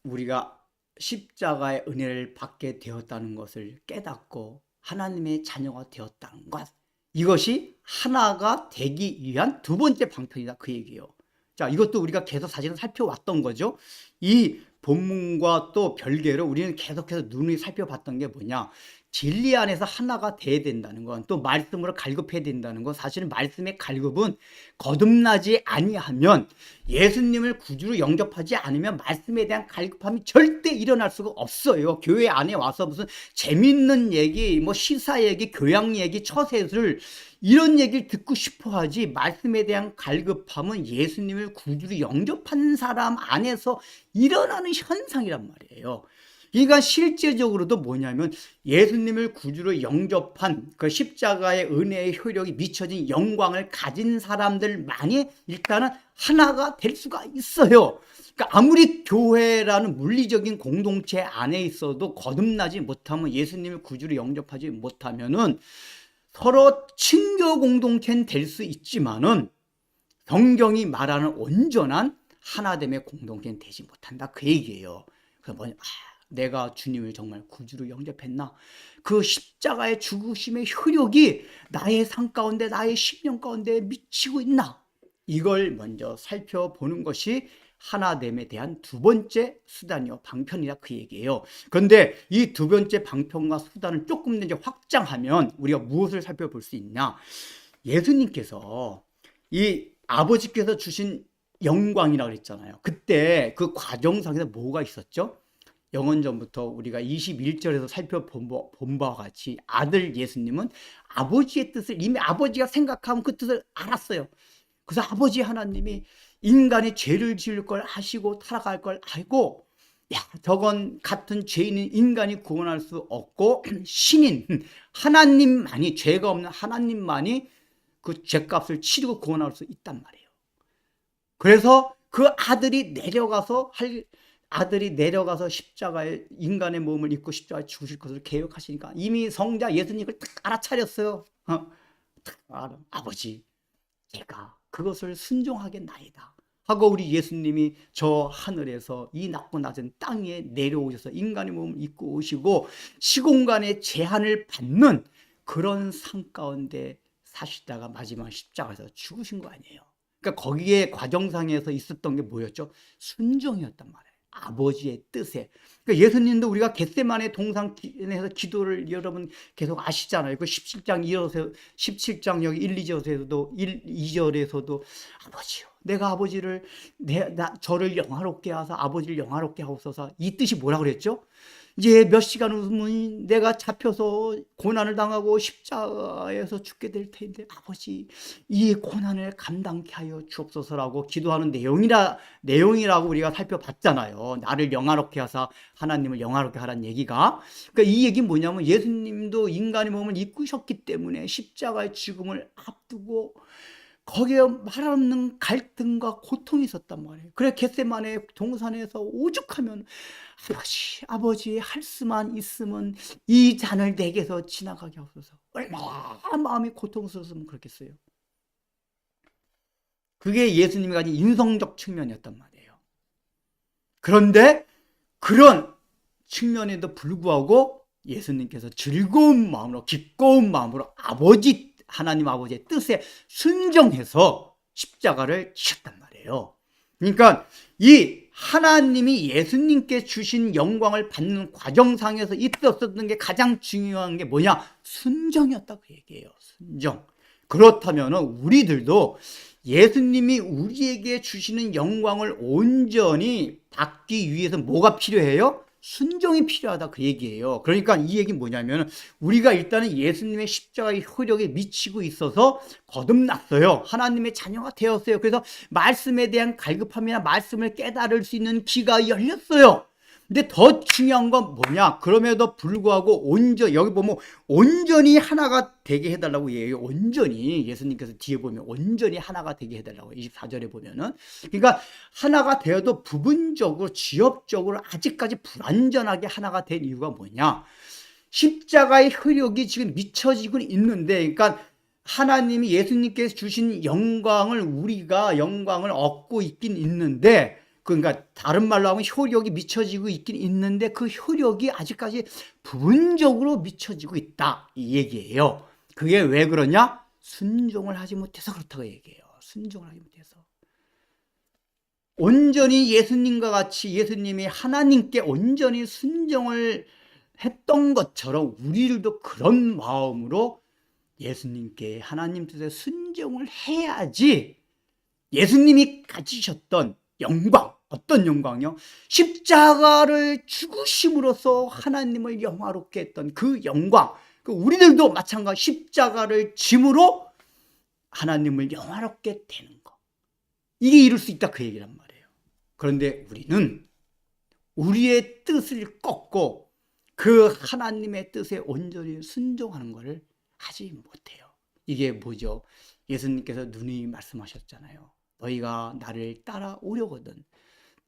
우리가 십자가의 은혜를 받게 되었다는 것을 깨닫고 하나님의 자녀가 되었다는 것, 이것이 하나가 되기 위한 두 번째 방편이다, 그 얘기예요. 자, 이것도 우리가 계속 사실은 살펴왔던 거죠. 이 본문과 또 별개로 우리는 계속해서 눈이 살펴봤던 게 뭐냐? 진리 안에서 하나가 돼야 된다는 건, 또 말씀으로 갈급해야 된다는 건, 사실은 말씀의 갈급은 거듭나지 아니하면, 예수님을 구주로 영접하지 않으면 말씀에 대한 갈급함이 절대 일어날 수가 없어요. 교회 안에 와서 무슨 재밌는 얘기, 시사 얘기, 교양 얘기, 처세술 이런 얘기를 듣고 싶어 하지, 말씀에 대한 갈급함은 예수님을 구주로 영접한 사람 안에서 일어나는 현상이란 말이에요. 그러니까 실제적으로도 뭐냐면 예수님을 구주로 영접한 그 십자가의 은혜의 효력이 미쳐진 영광을 가진 사람들만이 일단은 하나가 될 수가 있어요. 그러니까 아무리 교회라는 물리적인 공동체 안에 있어도 거듭나지 못하면, 예수님을 구주로 영접하지 못하면은 서로 친교 공동체는 될 수 있지만은 성경이 말하는 온전한 하나됨의 공동체는 되지 못한다, 그 얘기예요. 그래서 내가 주님을 정말 구주로 영접했나? 그 십자가의 죽으심의 효력이 나의 삶 가운데, 나의 심령 가운데 미치고 있나? 이걸 먼저 살펴보는 것이 하나됨에 대한 두 번째 수단이요, 방편이라 그 얘기예요. 그런데 이 두 번째 방편과 수단을 조금 더 이제 확장하면 우리가 무엇을 살펴볼 수 있냐? 예수님께서 이 아버지께서 주신 영광이라고 그랬잖아요. 그때 그 과정상에서 뭐가 있었죠? 영원전부터 우리가 21절에서 살펴본 바와 같이 아들 예수님은 아버지의 뜻을 이미 아버지가 생각하면 그 뜻을 알았어요. 그래서 아버지 하나님이 인간이 죄를 지을 걸 아시고 타락할 걸 알고, 야, 저건 같은 죄인인 인간이 구원할 수 없고 신인 하나님만이, 죄가 없는 하나님만이 그 죄값을 치르고 구원할 수 있단 말이에요. 그래서 그 아들이 내려가서 십자가에 인간의 몸을 입고 십자가에 죽으실 것을 계획하시니까 이미 성자 예수님을 딱 알아차렸어요. 딱 알아. 아버지, 제가 그것을 순종하겠나이다 하고 우리 예수님이 저 하늘에서 이 낮고 낮은 땅에 내려오셔서 인간의 몸을 입고 오시고 시공간의 제한을 받는 그런 삶 가운데 사시다가 마지막 십자가에서 죽으신 거 아니에요. 그러니까 거기에 과정상에서 있었던 게 뭐였죠? 순종이었단 말이에요. 아버지의 뜻에. 그러니까 예수님도 우리가 겟세마네 동산에서 기도를 여러분 계속 아시잖아요. 그 17장 여기 1, 2절에서도 아버지요, 내가 아버지를 저를 영화롭게 하사 아버지를 영화롭게 하옵소서. 이 뜻이 뭐라고 그랬죠? 이제 몇 시간 후면 내가 잡혀서 고난을 당하고 십자가에서 죽게 될 텐데 아버지, 이 고난을 감당케 하여 주옵소서라고 기도하는 내용이라고 우리가 살펴봤잖아요. 나를 영화롭게 하사 하나님을 영화롭게 하라는 얘기가. 그러니까 이 얘기는 뭐냐면 예수님도 인간의 몸을 입으셨기 때문에 십자가의 죽음을 앞두고 거기에 말 없는 갈등과 고통이 있었단 말이에요. 그래 겟세마네 동산에서 오죽하면 아버지 할 수만 있으면 이 잔을 내게서 지나가게 하소서. 얼마나 마음이 고통스러웠으면 그렇겠어요. 그게 예수님이 가진 인성적 측면이었단 말이에요. 그런데 그런 측면에도 불구하고 예수님께서 즐거운 마음으로, 기꺼운 마음으로 하나님 아버지의 뜻에 순종해서 십자가를 지셨단 말이에요. 그러니까 이 하나님이 예수님께 주신 영광을 받는 과정상에서 있었던 게 가장 중요한 게 뭐냐? 순종이었다고 얘기해요. 순종. 그렇다면 우리들도 예수님이 우리에게 주시는 영광을 온전히 받기 위해서 뭐가 필요해요? 순종이 필요하다 그 얘기예요. 그러니까 이 얘기는 뭐냐면 우리가 일단은 예수님의 십자가의 효력에 미치고 있어서 거듭났어요. 하나님의 자녀가 되었어요. 그래서 말씀에 대한 갈급함이나 말씀을 깨달을 수 있는 귀가 열렸어요. 근데 더 중요한 건 뭐냐? 그럼에도 불구하고 여기 보면 온전히 하나가 되게 해달라고 얘기해요. 온전히 예수님께서 뒤에 보면 온전히 하나가 되게 해달라고 24절에 보면은. 그러니까 하나가 되어도 부분적으로 지엽적으로 아직까지 불완전하게 하나가 된 이유가 뭐냐? 십자가의 효력이 지금 미쳐지고 있는데, 그러니까 하나님이 예수님께서 주신 우리가 영광을 얻고 있긴 있는데, 그러니까 다른 말로 하면 효력이 미쳐지고 있긴 있는데 그 효력이 아직까지 부분적으로 미쳐지고 있다 이 얘기예요. 그게 왜 그러냐? 순종을 하지 못해서 그렇다고 얘기해요. 순종을 하지 못해서. 온전히 예수님과 같이 예수님이 하나님께 온전히 순종을 했던 것처럼 우리들도 그런 마음으로 예수님께 하나님 뜻에 순종을 해야지 예수님이 가지셨던 영광, 어떤 영광이요? 십자가를 죽으심으로써 하나님을 영화롭게 했던 그 영광, 우리들도 마찬가지 십자가를 짐으로 하나님을 영화롭게 되는 것, 이게 이룰 수 있다 그 얘기란 말이에요. 그런데 우리는 우리의 뜻을 꺾고 그 하나님의 뜻에 온전히 순종하는 것을 하지 못해요. 이게 뭐죠? 예수님께서 누누이 말씀하셨잖아요. 너희가 나를 따라오려거든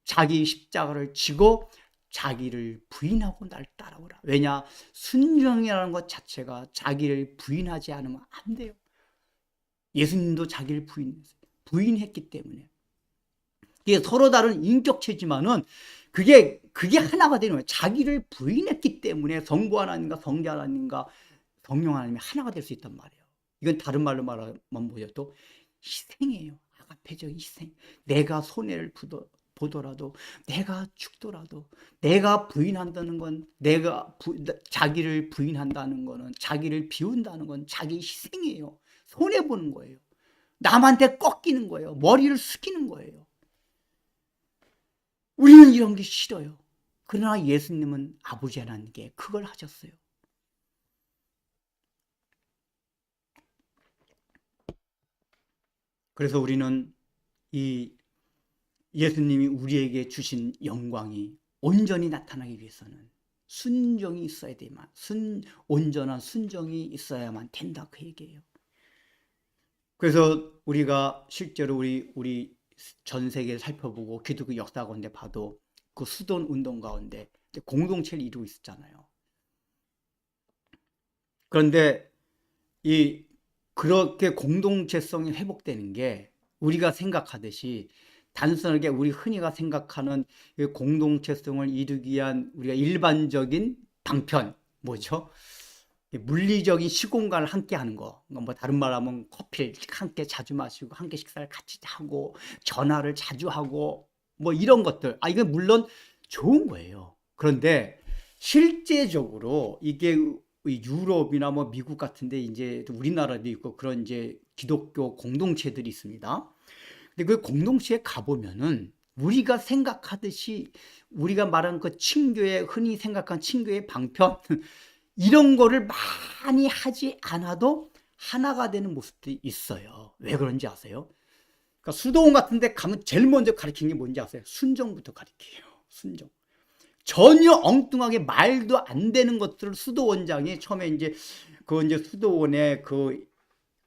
자기 십자가를 지고 자기를 부인하고 날 따라오라. 왜냐? 순종이라는 것 자체가 자기를 부인하지 않으면 안 돼요. 예수님도 자기를 부인했기 때문에. 이게 서로 다른 인격체지만은 그게 하나가 되는 거예요. 자기를 부인했기 때문에 성부 하나님과 성자 하나님과 성령 하나님이 하나가 될 수 있단 말이에요. 이건 다른 말로 말하면 뭐죠? 또 희생이에요. 아가페적 희생. 내가 손해를 보더라도, 내가 죽더라도, 내가 부인한다는 건, 자기를 부인한다는 거는, 자기를 비운다는 건 자기 희생이에요. 손해보는 거예요. 남한테 꺾이는 거예요. 머리를 숙이는 거예요. 우리는 이런 게 싫어요. 그러나 예수님은 아버지라는 게 그걸 하셨어요. 그래서 우리는 이 예수님이 우리에게 주신 영광이 온전히 나타나기 위해서는 순종이 있어야 되만, 온전한 순종이 있어야만 된다, 그 얘기예요. 그래서 우리가 실제로 우리 전 세계를 살펴보고 기독교 역사 가운데 봐도 그 수돈 운동 가운데 공동체를 이루고 있었잖아요. 그런데 그렇게 공동체성이 회복되는 게 우리가 생각하듯이 단순하게 우리 흔히가 생각하는 공동체성을 이루기 위한 우리가 일반적인 방편, 뭐죠? 물리적인 시공간을 함께 하는 거. 뭐 다른 말하면 커피를 함께 자주 마시고 함께 식사를 같이 하고 전화를 자주 하고 뭐 이런 것들. 이게 물론 좋은 거예요. 그런데 실제적으로 이게 유럽이나 뭐 미국 같은데 이제 우리나라도 있고 그런 이제 기독교 공동체들이 있습니다. 근데 그 공동체에 가보면은 우리가 생각하듯이 우리가 말한 그 친교의 흔히 생각한 친교의 방편 이런 거를 많이 하지 않아도 하나가 되는 모습들이 있어요. 왜 그런지 아세요? 그러니까 수도원 같은 데 가면 제일 먼저 가르치는 게 뭔지 아세요? 순종부터 가르쳐요. 순종. 전혀 엉뚱하게 말도 안 되는 것들을 수도원장이 처음에 이제 수도원에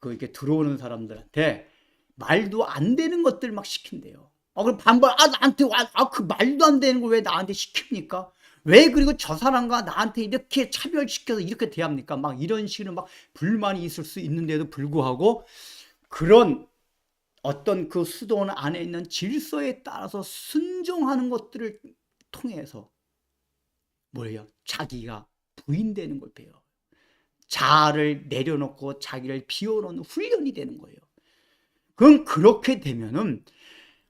이렇게 들어오는 사람들한테 말도 안 되는 것들 막 시킨대요. 그럼 반발, 나한테 그 말도 안 되는 걸 왜 나한테 시킵니까? 왜 그리고 저 사람과 나한테 이렇게 차별시켜서 이렇게 대합니까? 막 이런 식으로 막 불만이 있을 수 있는데도 불구하고 그런 어떤 그 수도원 안에 있는 질서에 따라서 순종하는 것들을 통해서 뭐예요? 자기가 부인되는 걸 배워요. 자아를 내려놓고 자기를 비워놓는 훈련이 되는 거예요. 그럼 그렇게 되면은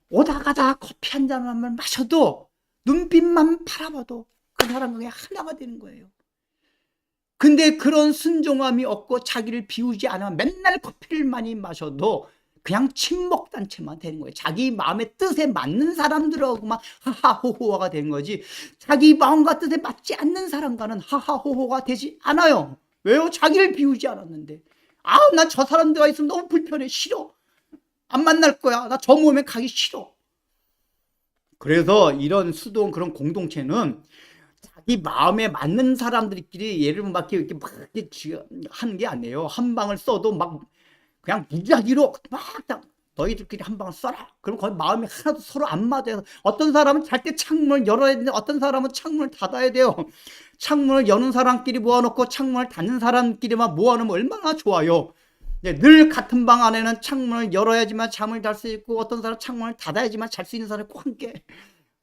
오다 가다 커피 한 잔만 마셔도 눈빛만 바라봐도 그 사람과 그냥 하나가 되는 거예요. 근데 그런 순종함이 없고 자기를 비우지 않으면 맨날 커피를 많이 마셔도 그냥 친목단체만 되는 거예요. 자기 마음의 뜻에 맞는 사람들하고만 하하호호가 되는 거지 자기 마음과 뜻에 맞지 않는 사람과는 하하호호가 되지 않아요. 왜요? 자기를 비우지 않았는데. 나 저 사람들과 있으면 너무 불편해. 싫어. 안 만날 거야. 나 저 모임에 가기 싫어. 그래서 이런 수도원 그런 공동체는 자기 마음에 맞는 사람들끼리 예를 막 이렇게 하는 게 아니에요. 한 방을 써도 막 그냥 무작위로 막 너희들끼리 한 방을 써라. 그럼 거기 마음이 하나도 서로 안 맞아요. 어떤 사람은 잘 때 창문을 열어야 되는데 어떤 사람은 창문을 닫아야 돼요. 창문을 여는 사람끼리 모아놓고 창문을 닫는 사람끼리만 모아놓으면 얼마나 좋아요. 늘 같은 방 안에는 창문을 열어야지만 잠을 잘 수 있고 어떤 사람은 창문을 닫아야지만 잘 수 있는 사람이 꼭 함께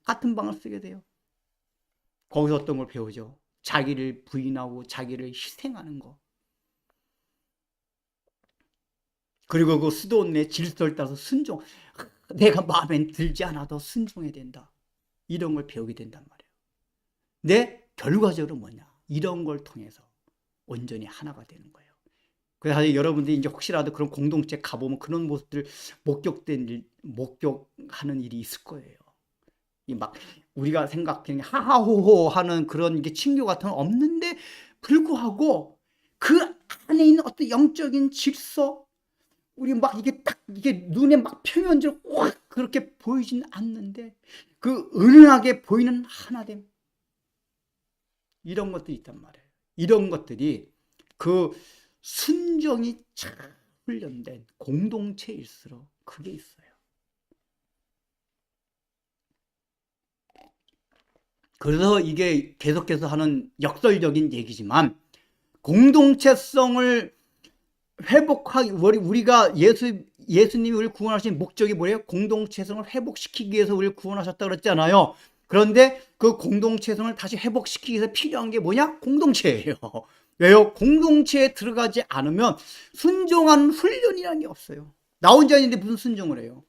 같은 방을 쓰게 돼요. 거기서 어떤 걸 배우죠? 자기를 부인하고 자기를 희생하는 거. 그리고 그 수도원 내 질서를 따라서 순종. 내가 마음에 들지 않아도 순종해야 된다. 이런 걸 배우게 된단 말이에요. 내 결과적으로 뭐냐? 이런 걸 통해서 온전히 하나가 되는 거예요. 그래서 여러분들이 이제 혹시라도 그런 공동체 가보면 그런 모습들 목격하는 일이 있을 거예요. 막 우리가 생각하는 하하호호 하는 그런 게 친교 같은 건 없는데 불구하고 그 안에 있는 어떤 영적인 질서, 우리 막 이게 눈에 막 표면적으로 확 그렇게 보이진 않는데 그 은은하게 보이는 하나됨, 이런 것들이 있단 말이에요. 이런 것들이 그 순종이 잘 훈련된 공동체일수록 그게 있어요. 그래서 이게 계속해서 하는 역설적인 얘기지만 공동체성을 회복하기, 우리가 예수님이 우리를 구원하신 목적이 뭐예요? 공동체성을 회복시키기 위해서 우리를 구원하셨다 그랬잖아요. 그런데 그 공동체성을 다시 회복시키기 위해서 필요한 게 뭐냐? 공동체예요. 왜요? 공동체에 들어가지 않으면 순종하는 훈련이라는 게 없어요. 나 혼자 있는데 무슨 순종을 해요?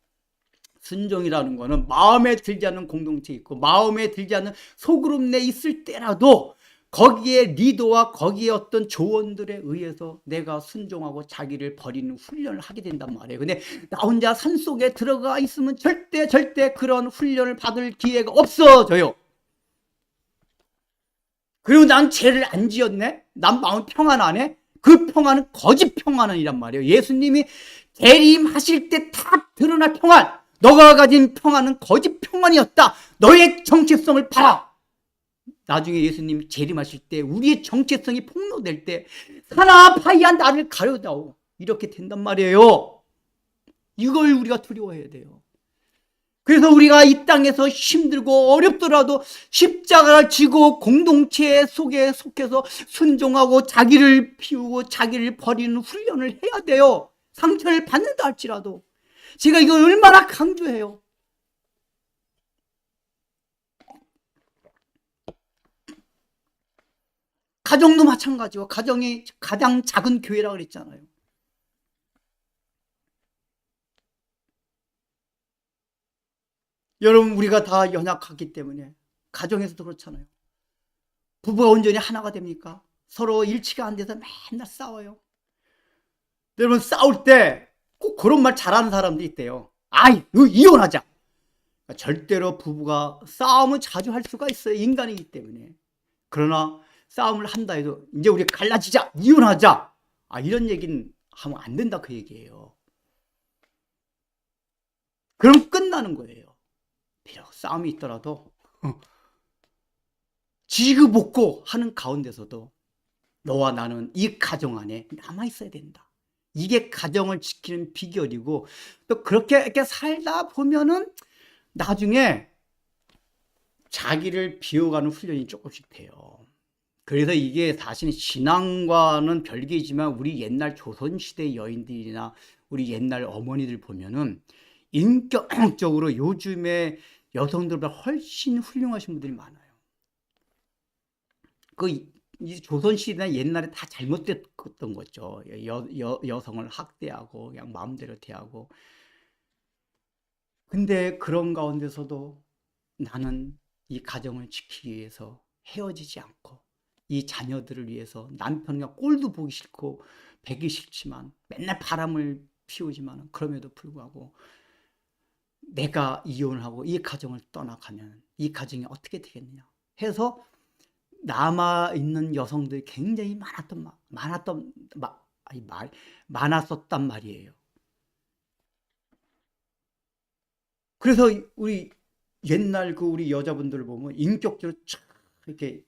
순종이라는 거는 마음에 들지 않는 공동체 있고 마음에 들지 않는 소그룹 내 있을 때라도 거기에 리더와 거기에 어떤 조언들에 의해서 내가 순종하고 자기를 버리는 훈련을 하게 된단 말이에요. 근데 나 혼자 산속에 들어가 있으면 절대 그런 훈련을 받을 기회가 없어져요. 그리고 난 죄를 안 지었네? 난 마음 평안 안 해? 그 평안은 거짓 평안이란 말이에요. 예수님이 재림하실 때 다 드러날 평안, 너가 가진 평안은 거짓 평안이었다. 너의 정체성을 봐라. 나중에 예수님 재림하실 때 우리의 정체성이 폭로될 때 사나파이야 나를 가려다오, 이렇게 된단 말이에요. 이걸 우리가 두려워해야 돼요. 그래서 우리가 이 땅에서 힘들고 어렵더라도 십자가를 지고 공동체 속에 속해서 순종하고 자기를 피우고 자기를 버리는 훈련을 해야 돼요. 상처를 받는다 할지라도. 제가 이걸 얼마나 강조해요. 가정도 마찬가지고, 가정이 가장 작은 교회라고 그랬잖아요. 여러분, 우리가 다 연약하기 때문에 가정에서도 그렇잖아요. 부부가 온전히 하나가 됩니까? 서로 일치가 안 돼서 맨날 싸워요. 여러분, 싸울 때 꼭 그런 말 잘하는 사람도 있대요. 아이, 이혼하자. 절대로 부부가 싸움을 자주 할 수가 있어요. 인간이기 때문에. 그러나 싸움을 한다 해도 이제 우리 갈라지자, 이혼하자, 이런 얘기는 하면 안 된다, 그 얘기예요. 그럼 끝나는 거예요. 비록 싸움이 있더라도 지그볶고 하는 가운데서도 너와 나는 이 가정 안에 남아있어야 된다. 이게 가정을 지키는 비결이고, 또 그렇게 이렇게 살다 보면은 나중에 자기를 비워가는 훈련이 조금씩 돼요. 그래서 이게 사실 신앙과는 별개이지만 우리 옛날 조선시대 여인들이나 우리 옛날 어머니들 보면은 인격적으로 요즘의 여성들보다 훨씬 훌륭하신 분들이 많아요. 이 조선시대나 옛날에 다 잘못됐던 거죠. 여성을 학대하고 그냥 마음대로 대하고. 근데 그런 가운데서도 나는 이 가정을 지키기 위해서 헤어지지 않고 이 자녀들을 위해서 남편과 꼴도 보기 싫고 배기 싫지만 맨날 바람을 피우지만 그럼에도 불구하고 내가 이혼하고 이 가정을 떠나가면 이 가정이 어떻게 되겠느냐 해서 남아있는 여성들이 굉장히 많았었단 말이에요. 그래서 우리 옛날 우리 여자분들을 보면 인격적으로 이렇게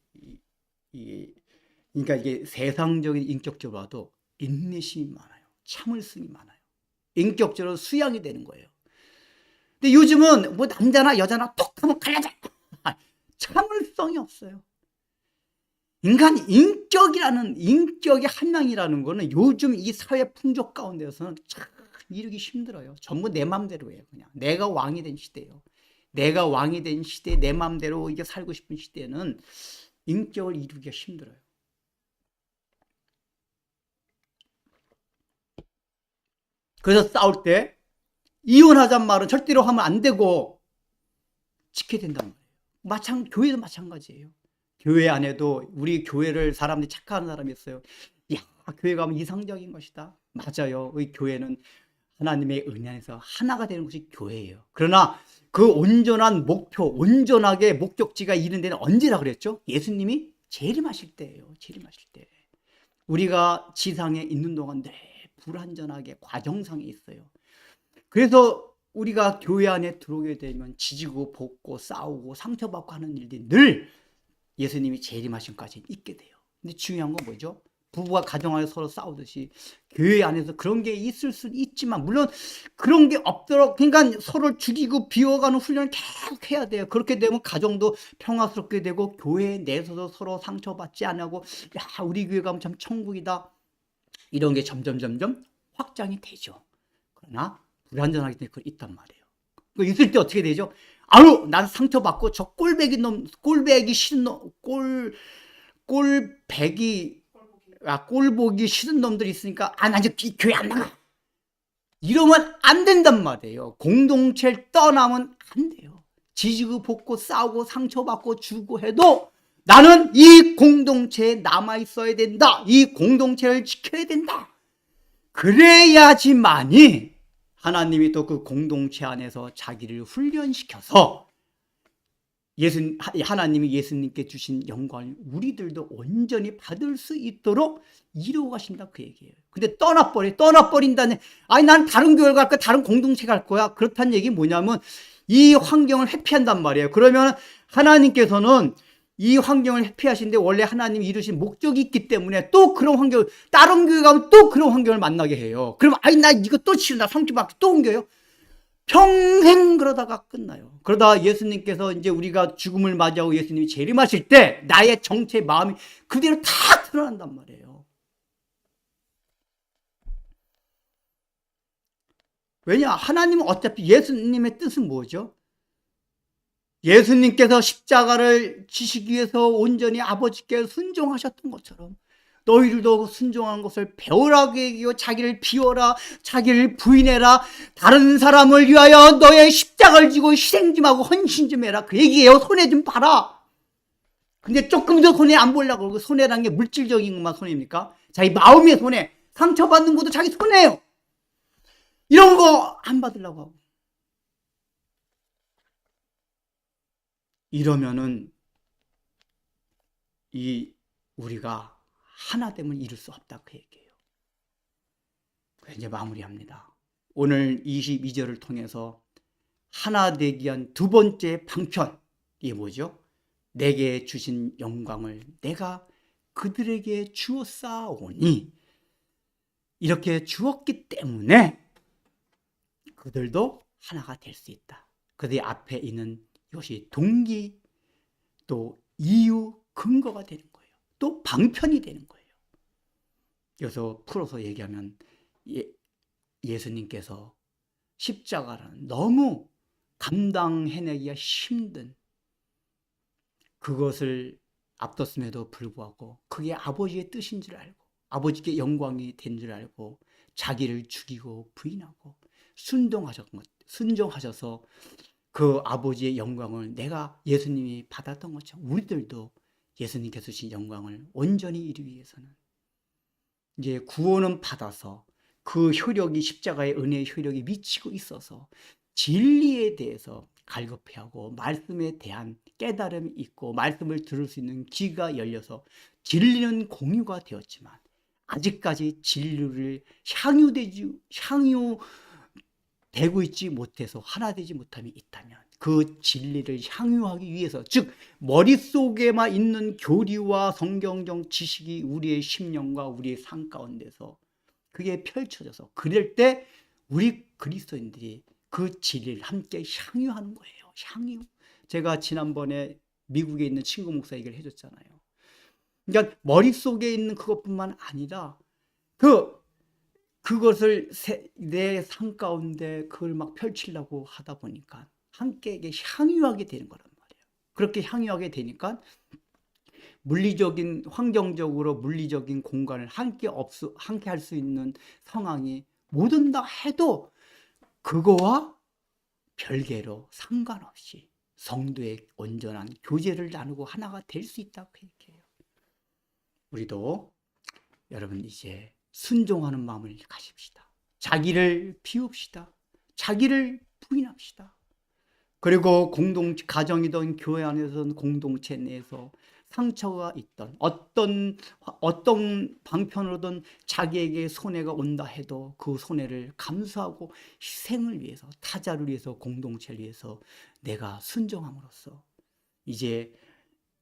그러니까 이게 세상적인 인격적으로 봐도 인내심이 많아요. 참을성이 많아요. 인격적으로 수양이 되는 거예요. 근데 요즘은 뭐 남자나 여자나 톡 하면 갈라져. 참을성이 없어요. 인격의 한량이라는 거는 요즘 이 사회 풍족 가운데서는 참 이루기 힘들어요. 전부 내 맘대로 해요. 그냥 내가 왕이 된 시대예요. 내가 왕이 된 시대, 내 맘대로 이게 살고 싶은 시대는 인격을 이루기가 힘들어요. 그래서 싸울 때 이혼하자는 말은 절대로 하면 안 되고 지켜야 된단 말이에요. 교회도 마찬가지예요. 교회 안에도 우리 교회를 사람들이 착각하는 사람이 있어요. 야, 교회 가면 이상적인 것이다. 맞아요. 우리 교회는 하나님의 은혜 안에서 하나가 되는 것이 교회예요. 그러나 그 온전한 목표, 온전하게 목적지가 이른 데는 언제라 그랬죠? 예수님이 재림하실 때예요. 재림하실 때. 우리가 지상에 있는 동안 늘 불완전하게 과정상에 있어요. 그래서 우리가 교회 안에 들어오게 되면 지지고 볶고 싸우고 상처받고 하는 일들이 늘 예수님이 재림하심까지 있게 돼요. 근데 중요한 건 뭐죠? 부부가 가정 안에서 서로 싸우듯이 교회 안에서 그런 게 있을 수는 있지만 물론 그런 게 없도록, 그러니까 서로 죽이고 비워가는 훈련을 계속 해야 돼요. 그렇게 되면 가정도 평화스럽게 되고 교회 내에서도 서로 상처받지 않고 야, 우리 교회 가면 참 천국이다, 이런 게 점점 확장이 되죠. 그러나 불완전하기 때문에 그거 있단 말이에요. 그 있을 때 어떻게 되죠? 아유, 난 상처받고 저 꼴배기 싫은 놈, 꼴보기 싫은 놈들이 있으니까 나 이제 교회 안 나가. 이러면 안 된단 말이에요. 공동체를 떠나면 안 돼요. 지지고 볶고 싸우고 상처받고 주고 해도 나는 이 공동체에 남아있어야 된다. 이 공동체를 지켜야 된다. 그래야지만이 하나님이 또 그 공동체 안에서 자기를 훈련시켜서 하나님이 예수님께 주신 영광을 우리들도 온전히 받을 수 있도록 이루어 가신다 그 얘기예요. 근데 떠나버린다는, 아니 난 다른 교회 갈 거야, 다른 공동체 갈 거야. 그렇다는 얘기 뭐냐면 이 환경을 회피한단 말이에요. 그러면 하나님께서는 이 환경을 회피하시는데 원래 하나님이 이루신 목적이 있기 때문에 또 그런 환경, 다른 교회 가면 또 그런 환경을 만나게 해요. 그러면 아니 나 이거 또 치운다, 성취받기 또 옮겨요. 평생 그러다가 끝나요. 그러다 예수님께서 이제 우리가 죽음을 맞이하고 예수님이 재림하실 때 나의 정체 마음이 그대로 다 드러난단 말이에요. 왜냐? 하나님은 어차피 예수님의 뜻은 뭐죠? 예수님께서 십자가를 지시기 위해서 온전히 아버지께 순종하셨던 것처럼 너희들도 순종하는 것을 배우라고 얘기하고 자기를 비워라, 자기를 부인해라, 다른 사람을 위하여 너의 십자가를 지고 희생 좀 하고 헌신 좀 해라 그 얘기예요. 손해 좀 봐라. 근데 조금 더 손해 안 보려고 그러고, 손해라는 게 물질적인 것만 손해입니까? 자기 마음의 손해, 상처받는 것도 자기 손해예요. 이런 거 안 받으려고 하고. 이러면은 우리가 하나 되면 이룰 수 없다 그 얘기예요. 이제 마무리합니다. 오늘 22절을 통해서 하나 되기 위한 두 번째 방편, 이게 뭐죠? 내게 주신 영광을 내가 그들에게 주었사오니, 이렇게 주었기 때문에 그들도 하나가 될 수 있다. 그들 앞에 있는 이것이 동기, 또 이유, 근거가 되는 거예요. 또 방편이 되는 거예요. 여기서 풀어서 얘기하면 예수님께서 십자가는 너무 감당해내기가 힘든 그것을 앞뒀음에도 불구하고 그게 아버지의 뜻인 줄 알고 아버지께 영광이 된 줄 알고 자기를 죽이고 부인하고 순종하셔서 그 아버지의 영광을 내가 예수님이 받았던 것처럼 우리들도 예수님께서 주신 영광을 온전히 이루기 위해서는 이제 구원은 받아서 그 효력이 십자가의 은혜의 효력이 미치고 있어서 진리에 대해서 갈급해하고 말씀에 대한 깨달음이 있고 말씀을 들을 수 있는 귀가 열려서 진리는 공유가 되었지만 아직까지 진리를 향유되고 있지 못해서 하나 되지 못함이 있다면 그 진리를 향유하기 위해서, 즉 머릿속에만 있는 교리와 성경적 지식이 우리의 심령과 우리의 삶 가운데서 그게 펼쳐져서 그럴 때 우리 그리스도인들이 그 진리를 함께 향유하는 거예요. 향유. 제가 지난번에 미국에 있는 친구 목사 얘기를 해줬잖아요. 그러니까 머릿속에 있는 그것뿐만 아니라 그것을 내 삶 가운데 그걸 막 펼치려고 하다 보니까 함께 이게 향유하게 되는 거란 말이에요. 그렇게 향유하게 되니까 물리적인, 환경적으로 물리적인 공간을 함께 할 수 있는 상황이 못 온다 해도 그거와 별개로 상관없이 성도의 온전한 교제를 나누고 하나가 될 수 있다고 얘기해요. 우리도 여러분 이제 순종하는 마음을 가집시다. 자기를 비웁시다. 자기를 부인합시다. 그리고 공동체, 가정이든 교회 안에서든 공동체 내에서 상처가 있던 어떤 방편으로든 자기에게 손해가 온다 해도 그 손해를 감수하고 희생을 위해서, 타자를 위해서, 공동체를 위해서 내가 순종함으로써 이제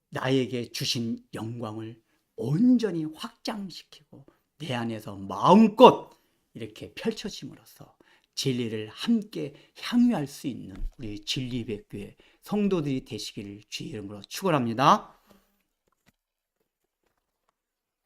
나에게 주신 영광을 온전히 확장시키고 내 안에서 마음껏 이렇게 펼쳐짐으로써 진리를 함께 향유할 수 있는 우리 진리백교회 성도들이 되시기를 주의 이름으로 축원합니다.